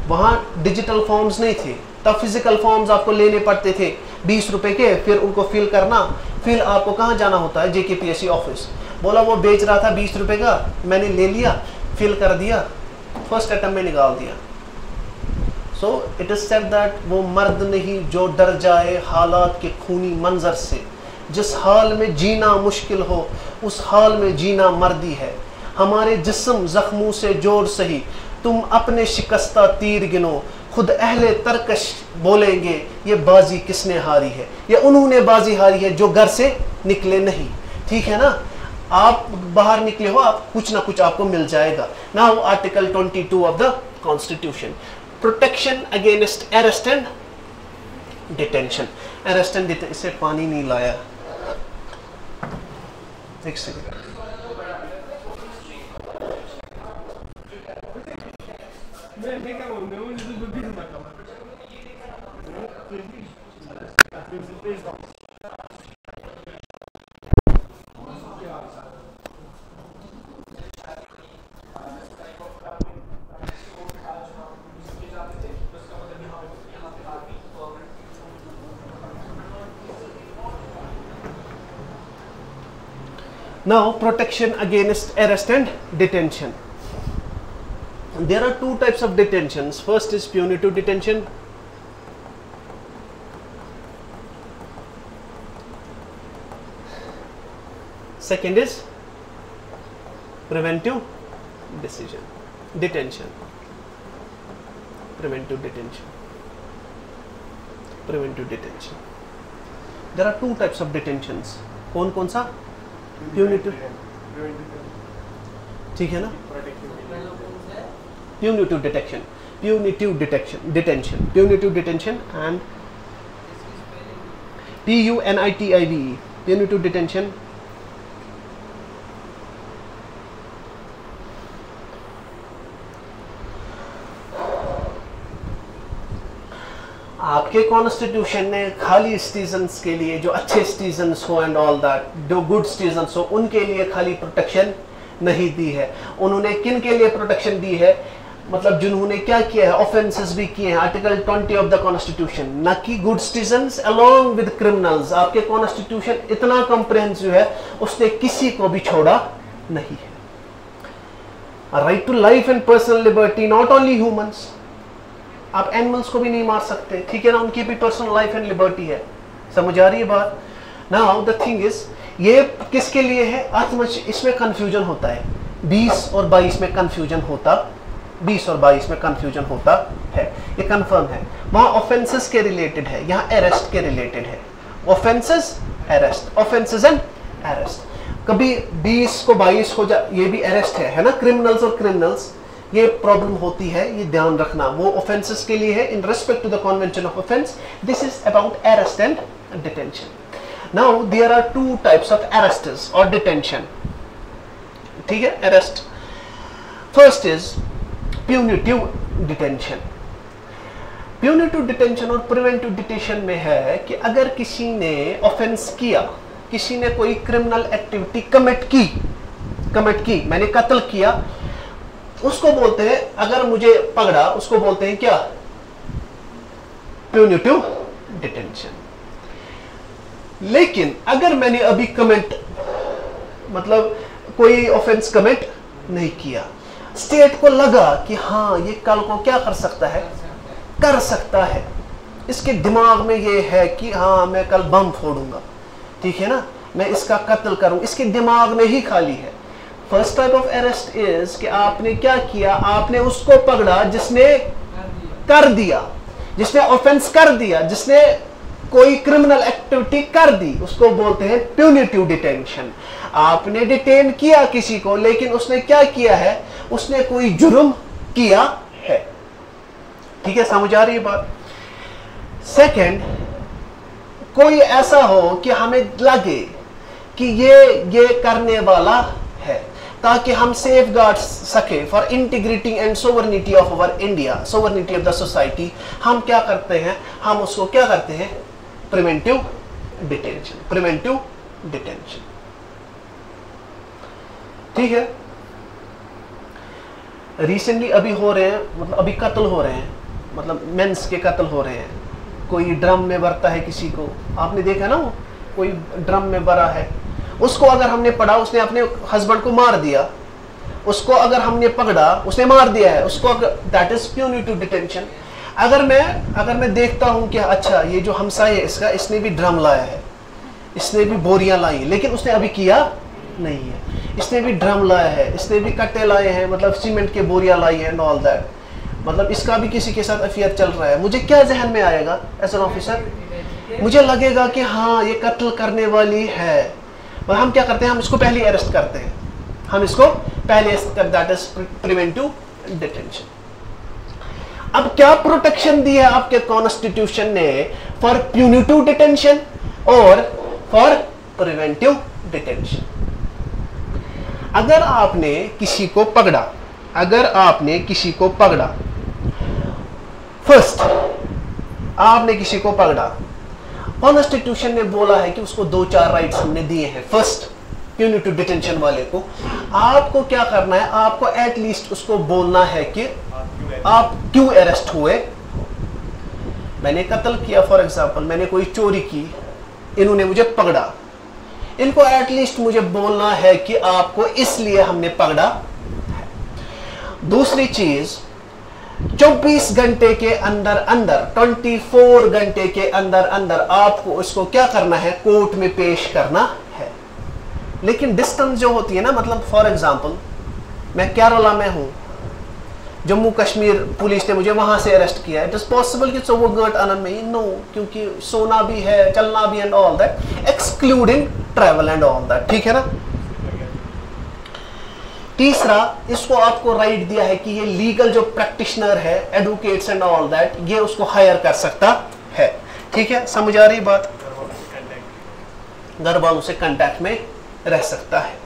वहाँ डिजिटल फॉर्म्स नहीं थे, तब फिजिकल फॉर्म्स आपको लेने पड़ते थे 20 रुपए के, फिर उनको फिल करना, फिर आपको कहाँ जाना होता है, JKPSC ऑफिस। बोला वो बेच रहा था 20 रुपए का, मैंने ले लिया, फिल कर दिया, फर्स्ट अटेम्प्ट में निकाल दिया। So it is said that वो मर्द नहीं जो डर जाए हालात के खूनी मंजर से, जिस हाल में जीना मुश्किल हो उस हाल में जीना मर्दी है। हमारे जिस्म जख्मों से जोड़ सही, तुम अपने शिकस्ता तीर गिनो, खुद अहले तरकश बोलेंगे ये बाजी किसने हारी है, ये उन्होंने बाजी हारी है जो घर से निकले नहीं। ठीक है ना, आप बाहर निकले हो, आप कुछ ना कुछ आपको मिल जाएगा। Now article 22 of the constitution, protection against arrest and detention. Arrest and detention, इससे पानी नहीं लाया, एक second. Now, protection against arrest and detention. There are two types of detentions. First is punitive detention. Second is preventive detention. Preventive detention. There are two types of detentions. कौन सा? Punitive, ठीक है ना, punitive detention and PUNITIVE, punitive detention. आपके constitution ने खाली citizens के लिए, जो अच्छे सिटीजन्स हो एंड ऑल दैट, जो गुड सिटीजन्स हो, उनके लिए खाली प्रोटेक्शन नहीं दी है। उन्होंने किन के लिए प्रोटेक्शन दी है, मतलब जिन्होंने क्या किया है, ऑफेंसेस भी किए हैं, आर्टिकल 20 ऑफ द कॉन्स्टिट्यूशन, न कि good citizens along with criminals. आपके कॉन्स्टिट्यूशन इतना कॉम्प्रिहेंसिव है, उसने किसी को भी छोड़ा नहीं है। Right to life and personal liberty, not only humans, आप एनिमल्स को भी नहीं मार सकते, ठीक है ना, उनकी भी पर्सनल लाइफ एंड लिबर्टी है। समझ आ रही है बात? नाउ द थिंग इज, ये किसके लिए है? आत्मच, इसमें कंफ्यूजन होता है, 20 और 22 में कंफ्यूजन होता, 20 और 22 में कंफ्यूजन होता है, ये कंफर्म है। वहां ऑफेंसेस के रिलेटेड है, यहाँ अरेस्ट के रिलेटेड है। Offences arrest, offences and arrest. कभी 20 को 22 हो जा, ये भी अरेस्ट है ना, क्रिमिनल्स और क्रिमिनल्स, ये प्रॉब्लम होती है, ये ध्यान रखना। वो ऑफेंसेस के लिए है in respect to the convention of offence, this is about arrest and detention. Now there are two types of arrests और डिटेंशन, ठीक है, arrest. First is punitive detention. Punitive detention और प्रिवेंटिव डिटेंशन में है कि अगर किसी ने ऑफेंस किया, किसी ने कोई क्रिमिनल एक्टिविटी कमिट की, मैंने कत्ल किया, उसको बोलते हैं, अगर मुझे पकड़ा उसको बोलते हैं क्या? Punitive detention. लेकिन अगर मैंने अभी कमिट, मतलब कोई ऑफेंस कमिट नहीं किया, स्टेट को लगा कि हाँ ये कल को क्या कर सकता है, इसके दिमाग में ये है कि हाँ मैं कल बम फोड़ूंगा, ठीक है ना, मैं इसका कत्ल करूं, इसके दिमाग में ही खाली है। First type of arrest is कि आपने क्या किया, आपने उसको पकड़ा जिसने कर दिया, जिसने ऑफेंस कर दिया, जिसने कोई क्रिमिनल एक्टिविटी कर दी, उसको बोलते हैं प्यूनिटिव डिटेंशन। आपने डिटेन किया किसी को, लेकिन उसने क्या किया है, उसने कोई जुर्म किया है, ठीक है, समझ आ रही है बात? सेकंड, कोई ऐसा हो कि हमें लगे कि ये करने वाला है, ताकि हम सेफ गार्ड सके for integrity and sovereignty of our India, sovereignty of the society, हम क्या करते हैं, हम उसको क्या करते हैं, प्रिवेंटिव डिटेंशन, प्रिवेंटिव डिटेंशन। ठीक है, रिसेंटली अभी हो रहे हैं, मतलब अभी कत्ल हो रहे हैं, मतलब मेंस के कत्ल हो रहे हैं। कोई ड्रम में भरता है किसी को, आपने देखा ना, वो कोई ड्रम में भरा है, उसको अगर हमने पढ़ा, उसने अपने हस्बैंड को मार दिया, उसको अगर हमने पकड़ा, उसने मार दिया है उसको, दैट इज प्यूनिटिव डिटेंशन। अगर मैं देखता हूं कि अच्छा ये जो हमसाय है इसका, इसने भी ड्रम लाया है, इसने भी बोरियां लाई, लेकिन उसने अभी किया नहीं है, इसने भी ड्रम लाया है, इसने भी कट्टे लाए हैं, मतलब सीमेंट के बोरियां लाई है एंड ऑल दैट, मतलब इसका भी किसी के साथ अफेयर चल रहा है, मुझे क्या जहन में आएगा एज एन ऑफिसर, मुझे लगेगा कि हाँ ये कत्ल करने वाली है, और हम क्या करते हैं, हम इसको पहले अरेस्ट करते हैं, हम इसको पहले अरेस्ट कर, दैट इज प्रिवेंटिव डिटेंशन। अब क्या प्रोटेक्शन दी है आपके कॉन्स्टिट्यूशन ने फॉर प्यूनिटिव डिटेंशन और फॉर प्रिवेंटिव डिटेंशन? अगर आपने किसी को पकड़ा, अगर आपने किसी को पकड़ा, फर्स्ट आपने किसी को पकड़ा, कॉन्स्टिट्यूशन ने बोला है कि उसको 2-4 राइट्स हमने दिए हैं। फर्स्ट, प्यूनिटिव डिटेंशन वाले को आपको क्या करना है, आपको एटलीस्ट उसको बोलना है कि आप क्यों अरेस्ट हुए। मैंने कत्ल किया, फॉर एग्जांपल मैंने कोई चोरी की, इन्होंने मुझे पकड़ा, इनको एटलीस्ट मुझे बोलना है कि आपको इसलिए हमने पकड़ा। दूसरी चीज, 24 घंटे के अंदर अंदर, 24 घंटे के अंदर अंदर आपको उसको क्या करना है, कोर्ट में पेश करना है। लेकिन डिस्टेंस जो होती है ना, मतलब फॉर एग्जांपल मैं केरला में हूं, जम्मू कश्मीर पुलिस ने मुझे वहां से अरेस्ट किया, इट इज पॉसिबल कि सो वो गट आनंद में, नो, क्योंकि सोना भी है, चलना भी and all that, excluding travel and all that, ठीक है ना। तीसरा, इसको आपको राइट दिया है कि ये लीगल जो प्रैक्टिशनर है, एडवोकेट्स एंड ऑल दैट, ये उसको हायर कर सकता है। ठीक है, समझ आ रही बात? घर वालों से कांटेक्ट में रह सकता है।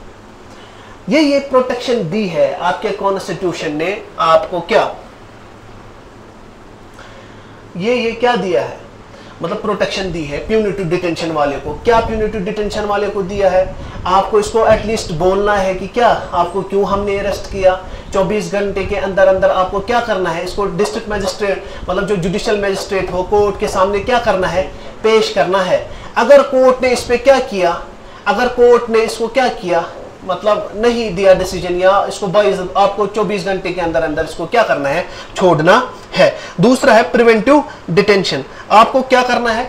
ये प्रोटेक्शन दी है आपके कॉन्स्टिट्यूशन ने आपको, क्या ये क्या दिया है, मतलब प्रोटेक्शन दी है प्यूनिटिव डिटेंशन वाले को। क्या प्यूनिटिव डिटेंशन वाले को दिया है, आपको इसको एटलीस्ट बोलना है कि क्या आपको क्यों हमने अरेस्ट किया। 24 घंटे के अंदर अंदर आपको क्या करना है, इसको डिस्ट्रिक्ट मजिस्ट्रेट, मतलब जो जुडिशियल मजिस्ट्रेट हो, कोर्ट के सामने क्या करना है, पेश करना है। अगर कोर्ट ने इस पे क्या किया, अगर कोर्ट ने इसको क्या किया, मतलब नहीं दिया डिसीजन, या इसको आपको 24 घंटे के अंदर अंदर इसको क्या करना है, छोड़ना है। दूसरा है प्रिवेंटिव डिटेंशन। आपको क्या करना है,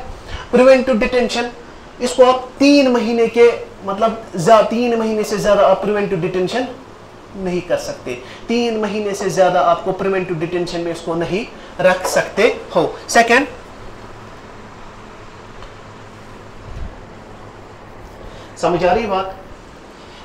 प्रिवेंटिव डिटेंशन, इसको आप 3 महीने के, मतलब 3 महीने से ज्यादा आप प्रिवेंटिव डिटेंशन नहीं कर सकते। 3 महीने से ज्यादा आपको प्रिवेंटिव डिटेंशन में इसको नहीं रख सकते हो। सेकेंड, समझ आ रही बात?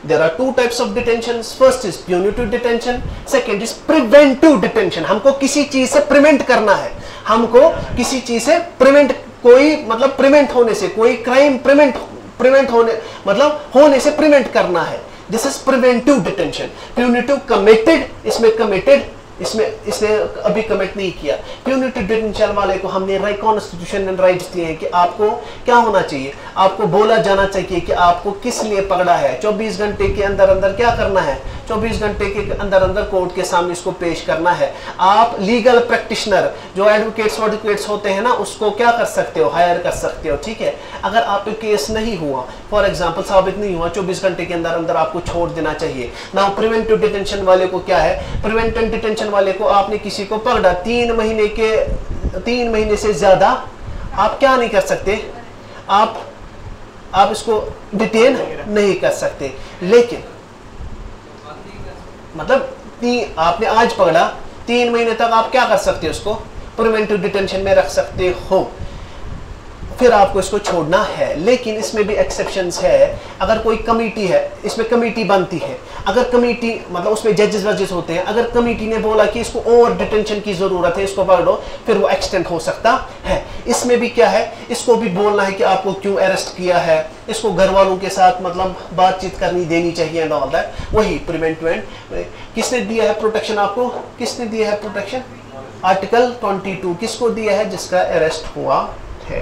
There are 2 types of detentions. First is punitive detention. Second is preventive detention. हमको किसी चीज से प्रिवेंट करना है, हमको किसी चीज से प्रिवेंट, कोई मतलब प्रिवेंट होने से, कोई क्राइम प्रिवेंट होने, मतलब होने से प्रिवेंट करना है। This is preventive detention. Punitive committed, इसमें कमिटेड, इसने अभी कमिट नहीं किया। प्यूनिटिव डिटेंशन वाले को हमने कॉन्स्टिट्यूशन ने राइट्स दिए हैं कि आपको क्या होना चाहिए, आपको बोला जाना चाहिए कि आपको किस लिए पकड़ा है। 24 घंटे के अंदर अंदर क्या करना है, 24 घंटे के अंदर अंदर कोर्ट के सामने इसको पेश करना है। आप लीगल प्रैक्टिशनर, जो एडवोकेट्स होते हैं ना, उसको क्या कर सकते हो, हायर कर सकते हो। ठीक है, अगर आप पे केस नहीं हुआ, फॉर एग्जांपल साबित नहीं हुआ, 24 घंटे के अंदर अंदर आपको छोड़ देना चाहिए ना। प्रिवेंटिव डिटेंशन वाले को क्या है, प्रिवेंटिव डिटेंशन वाले को आपने किसी को पकड़ा, 3 महीने से ज्यादा आप क्या नहीं कर सकते, आप इसको डिटेन नहीं कर सकते। लेकिन मतलब आपने आज पकड़ा, 3 महीने तक आप क्या कर सकते हो, उसको प्रिवेंटिव डिटेंशन में रख सकते हो। फिर आपको इसको छोड़ना है। लेकिन इसमें भी एक्सेप्शंस है, अगर कोई कमेटी है, इसमें कमेटी बनती है, अगर कमेटी मतलब उसमें जजेस वजेस होते हैं, अगर कमेटी ने बोला कि इसको और डिटेंशन की ज़रूरत है, इसको पकड़ो, फिर वो एक्सटेंड हो सकता है। इसमें भी क्या है, इसको भी बोलना है कि आपको क्यों अरेस्ट किया है, इसको घर वालों के साथ मतलब बातचीत करनी देनी चाहिए एंड ऑल दैट। वही प्रिवेंट टू एंड किसने दिया है प्रोटेक्शन आपको, किसने दिया है प्रोटेक्शन? आर्टिकल 22 किसको दिया है? जिसका अरेस्ट हुआ है।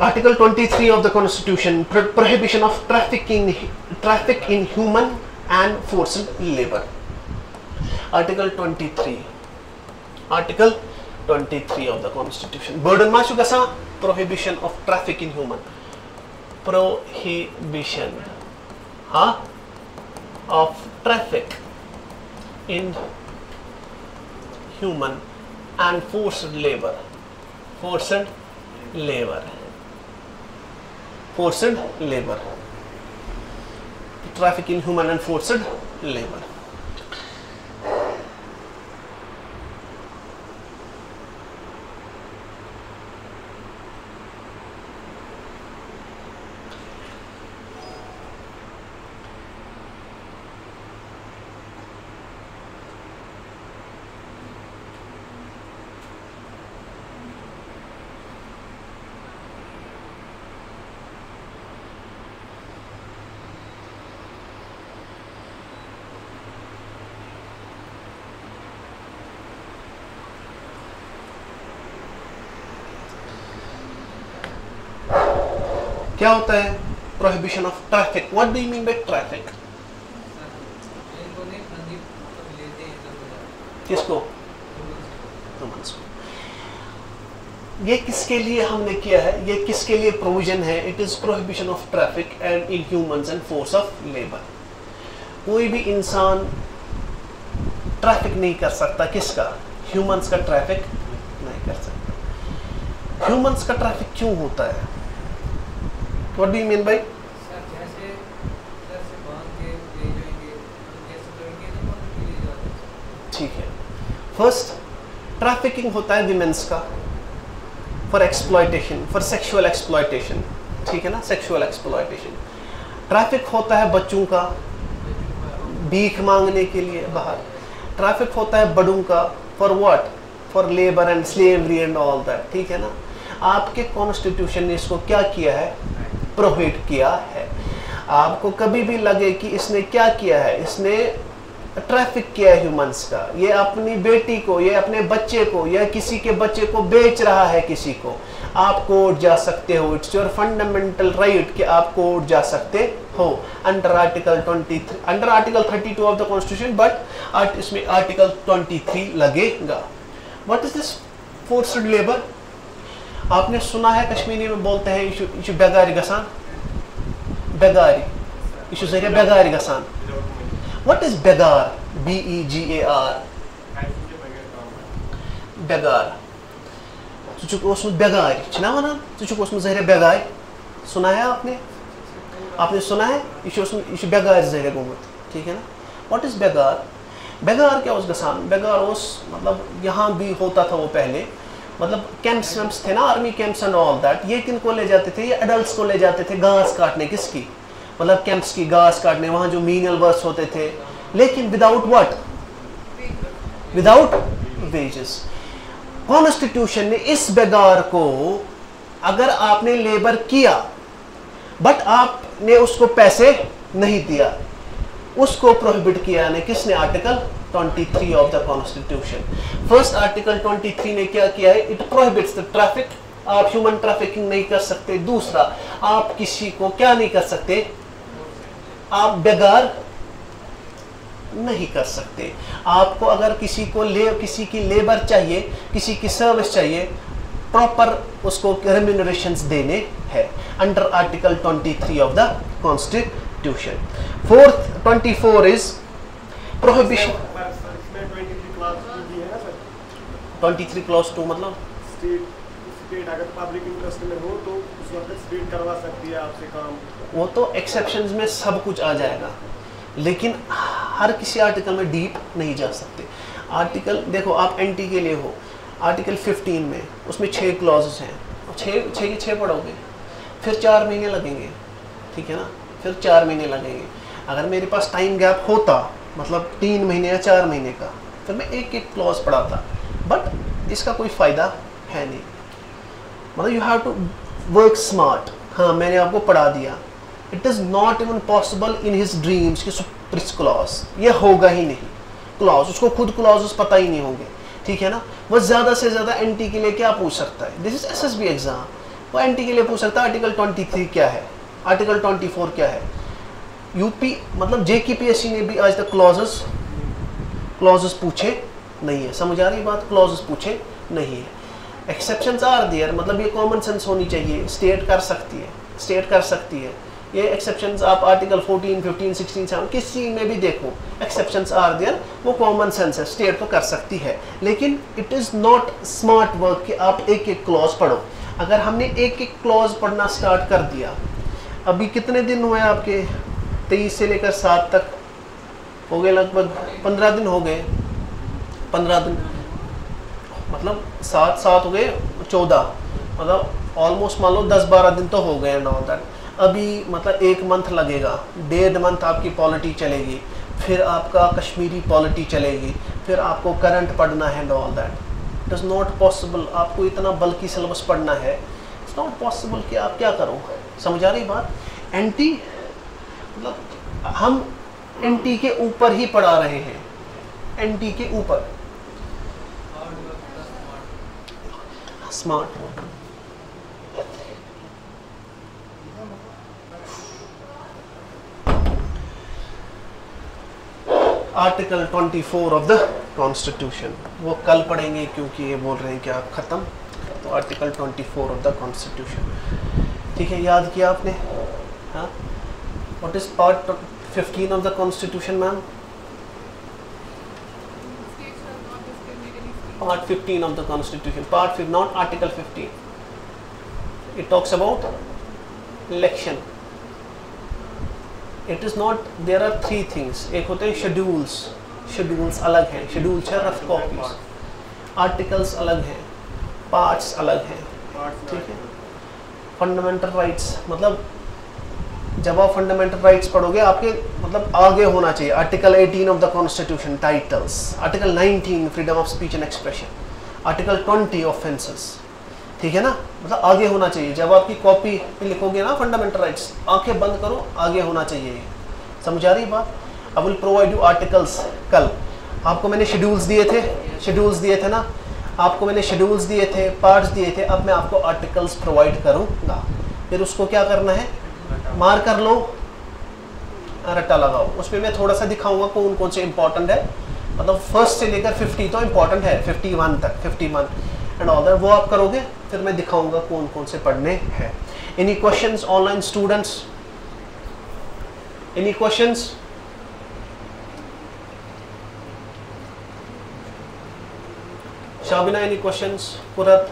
Article 23 of the Constitution, prohibition of traffic in human and forced labor. Article 23 of the Constitution. Burden ma gasa prohibition of traffic in human. Prohibition of traffic in human and forced labor. Forced labor, traffic in human and forced labor. क्या होता है prohibition of traffic? What do you mean bye traffic? किसको? ये किसके लिए हमने किया है, ये किसके लिए प्रोविजन है? It is prohibition of traffic and in humans and force of labour. कोई भी इंसान ट्रैफिक नहीं कर सकता, किसका? ह्यूमंस का ट्रैफिक नहीं कर सकता। ह्यूमंस का ट्रैफिक क्यों होता है? What do you mean by? ठीक है, फर्स्ट ट्रैफिकिंग होता है विमेंस का for exploitation, for sexual exploitation, ठीक है ना, सेक्सुअल एक्सप्लॉयटेशन। ट्रैफिक होता है बच्चों का भीख मांगने के लिए बाहर। ट्रैफिक होता है बड़ों का for what? For labour and slavery and all that, ठीक है ना। आपके कॉन्स्टिट्यूशन ने इसको क्या किया है? प्रोहिबिट किया है। आपको कभी भी लगे कि इसने क्या किया है, इसने ट्रैफिक किया ह्यूमंस का, ये अपनी बेटी को, ये अपने बच्चे को या किसी के बच्चे को बेच रहा है किसी को, आप कोर्ट जा सकते हो। इट्स योर फंडामेंटल राइट कि आप कोर्ट जा सकते हो under article 23, under article 32 of the constitution, but इसमें आर्टिकल 23 लगेगा। What is this forced labour? आपने सुना है कश्मीरी में बोलते हैं इशू बेगारी गसान, बेगारी इशू जरिए बेगारी गसान। व्हाट इज बेगार? BEGAR, बेगार। बेगारी छना वनान जरिए बेगारी, सुना है आपने? आपने सुना है इशू बेगार जरिए गोमुत, ठीक है ना। What is बेगार? बेगार क्या उस गसान? बेगार उस मतलब यहाँ भी होता था वो पहले, मतलब कैंप्स वैम्प्स थे ना, army camps and all that. ये किन को ले जाते थे? ये एडल्ट्स को ले जाते थे घास काटने, किसकी? मतलब कैंप्स की घास काटने, वहाँ जो मीनियल वर्क्स होते थे, लेकिन without what? Without wages. Constitution ने इस बेगार को, अगर आपने लेबर किया बट आपने उसको पैसे नहीं दिया, उसको प्रोहिबिट किया ने किसने? Article 23 of the constitution. First article 23 ने क्या किया है? इट प्रोहिबिट्स द ट्रैफिक, आप ह्यूमन ट्रैफिकिंग नहीं कर सकते। दूसरा, आप किसी को क्या नहीं कर सकते? आप बेगार नहीं कर सकते। आपको अगर किसी की लेबर चाहिए, किसी की सर्विस चाहिए, प्रॉपर उसको रेम्यूनरेशंस देने हैं under article 23 of the constitution. 24 is prohibition. 23 clause 2 मतलब स्टेट अगर पब्लिक इंटरेस्ट में हो तो उस वक्त स्टेट करवा सकती है आपसे काम। वो तो एक्सेप्शंस में सब कुछ आ जाएगा, लेकिन हर किसी आर्टिकल में डीप नहीं जा सकते। आर्टिकल देखो, आप एनटी के लिए हो, आर्टिकल 15 में उसमें 6 क्लॉजेस हैं, 6 के 6 पढ़ोगे, फिर 4 महीने लगेंगे, ठीक है ना, फिर 4 महीने लगेंगे। अगर मेरे पास टाइम गैप होता, मतलब 3 महीने या 4 महीने का, फिर मैं एक एक क्लॉज पढ़ाता, बट इसका कोई फ़ायदा है नहीं। मतलब you have to work smart. हाँ, मैंने आपको पढ़ा दिया, it is not even possible in his dreams कि सुप्रिस क्लॉज, ये होगा ही नहीं क्लॉज, उसको खुद क्लॉजेस पता ही नहीं होंगे, ठीक है ना। वो ज़्यादा से ज़्यादा एनटी के लिए क्या पूछ सकता है, दिस इज एसएसबी एग्जाम, वो एनटी के लिए पूछ सकता है आर्टिकल 23 क्या है, आर्टिकल 24 क्या है। यूपी मतलब जेकेपीएससी ने भी आज तक क्लॉजेस पूछे नहीं है, समझ आ रही बात, क्लॉजेस पूछे नहीं है। एक्सेप्शंस आर देयर, मतलब ये कॉमन सेंस होनी चाहिए, स्टेट कर सकती है, स्टेट कर सकती है ये एक्सेप्शंस। आप आर्टिकल 14, 15, 16, 7 किसी में भी देखो, एक्सेप्शंस आर देयर, वो कॉमन सेंस है, स्टेट तो कर सकती है, लेकिन it is not smart work कि आप एक एक क्लॉज पढ़ो। अगर हमने एक एक क्लॉज पढ़ना स्टार्ट कर दिया, अभी कितने दिन हुए आपके, 23 से लेकर 7 तक हो गए, लगभग 15 दिन हो गए, 15 दिन मतलब 7 हो गए 14, मतलब ऑलमोस्ट मान लो 10-12 दिन तो हो गए नाउ दैट। अभी मतलब 1 मंथ लगेगा, 1.5 मंथ आपकी पॉलिटी चलेगी, फिर आपका कश्मीरी पॉलिटी चलेगी, फिर आपको करंट पढ़ना है and all that. It is not possible, आपको इतना बल्कि सिलेबस पढ़ना है, इट्स नॉट पॉसिबल कि आप क्या करो, समझ आ रही बात। एनटी मतलब हम एनटी के ऊपर ही पढ़ा रहे हैं, एनटी के ऊपर smart work. Article 24 of the constitution, वो कल पढ़ेंगे क्योंकि ये बोल रहे हैं कि आप ख़त्म, तो आर्टिकल 24 ऑफ द कॉन्स्टिट्यूशन, ठीक है, याद किया आपने। हाँ, what is part 15 of the constitution ma'am? Part 15 of the Constitution, Part 5, not Article 15. It talks about election. It is not, there are 3 things. एक होते हैं schedules, schedules अलग हैं, schedules है रफ कॉपीज, आर्टिकल्स अलग हैं, पार्ट्स अलग हैं, ठीक है। फंडामेंटल राइट्स, मतलब जब आप फंडामेंटल राइट्स पढ़ोगे आपके मतलब आगे होना चाहिए article 18 of the constitution titles, article 19 freedom of speech and expression, article 20 offences, ठीक है ना, मतलब आगे होना चाहिए। जब आपकी कॉपी पे लिखोगे ना फंडामेंटल राइट्स, आंखें बंद करो, आगे होना चाहिए, समझ आ रही बात। I will provide you articles. कल आपको मैंने शेड्यूल्स दिए थे ना, आपको मैंने शेड्यूल्स दिए थे, पार्ट्स दिए थे, अब मैं आपको आर्टिकल्स प्रोवाइड करूँगा। फिर उसको क्या करना है, मार कर लो, रट्टा लगाओ, उसमें मैं थोड़ा सा दिखाऊंगा कौन कौन से इंपॉर्टेंट है, मतलब फर्स्ट से लेकर 50 तो इंपॉर्टेंट है, 51 तक, 51 एंड ऑल, वो आप करोगे, फिर मैं दिखाऊंगा कौन कौन से पढ़ने हैं। Any questions online students, any questions? Shabina, any questions? पुरत?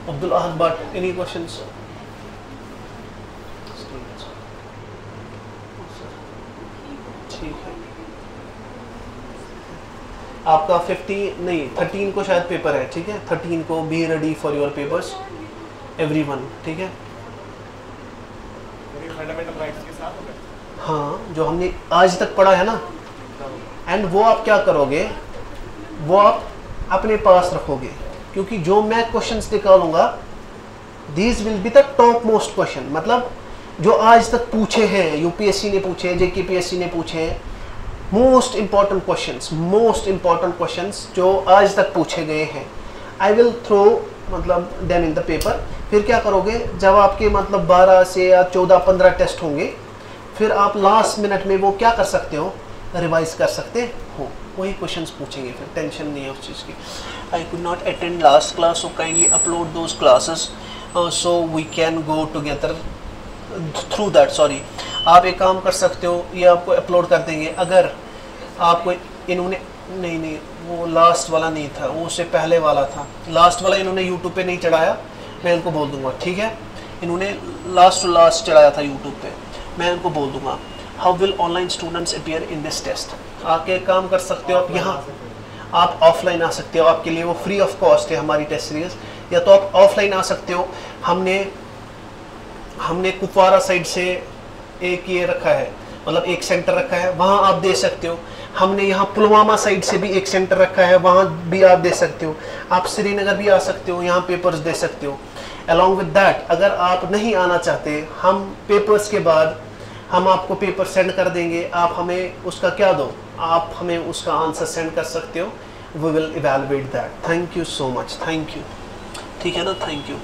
Abdul Ahad Bhatt, any questions? ठीक है, आपका 50 नहीं 13 को शायद पेपर है, ठीक है, 13 को be ready for your papers everyone, ठीक है। फंडामेंटल राइट्स के साथ होगा, हाँ, जो हमने आज तक पढ़ा है ना, एंड वो आप क्या करोगे, वो आप अपने पास रखोगे, क्योंकि जो मैं क्वेश्चंस निकालूंगा these will be the top most question, मतलब जो आज तक पूछे हैं, यूपीएससी ने पूछे, जेकेपीएससी ने पूछे, मोस्ट इंपॉर्टेंट क्वेश्चंस जो आज तक पूछे गए हैं, आई विल थ्रो मतलब देम इन द पेपर। फिर क्या करोगे, जब आपके मतलब 12 से या 14-15 टेस्ट होंगे, फिर आप लास्ट मिनट में वो क्या कर सकते हो, रिवाइज कर सकते हो, वही क्वेश्चंस पूछेंगे, फिर टेंशन नहीं है उस चीज़ की। I could not attend last class, so kindly upload those classes so we can go together through that. Sorry, आप एक काम कर सकते हो, ये आपको अपलोड कर देंगे। अगर आपको इन्होंने नहीं वो लास्ट वाला नहीं था, वो उससे पहले वाला था। लास्ट वाला इन्होंने यूट्यूब पे नहीं चढ़ाया, मैं इनको बोल दूंगा, ठीक है। इन्होंने लास्ट टू लास्ट चढ़ाया था यूट्यूब पे, मैं इनको बोल दूंगा how will online students appear in this test. आके काम कर सकते हो आप, यहाँ आप ऑफलाइन आ सकते हो, आपके लिए वो फ्री ऑफ कॉस्ट है हमारी टेस्ट सीरीज, या तो आप ऑफलाइन आ सकते हो। हमने कुपवारा साइड से एक ये रखा है, मतलब एक सेंटर रखा है, वहाँ आप दे सकते हो। हमने यहाँ पुलवामा साइड से भी एक सेंटर रखा है, वहाँ भी आप दे सकते हो। आप श्रीनगर भी आ सकते हो, यहाँ पेपर्स दे सकते हो। अलॉन्ग विद दैट, अगर आप नहीं आना चाहते, हम पेपर्स के बाद हम आपको पेपर सेंड कर देंगे, आप हमें उसका क्या दो, आप हमें उसका आंसर सेंड कर सकते हो। We will evaluate that. Thank you so much, thank you, ठीक है ना, थैंक यू।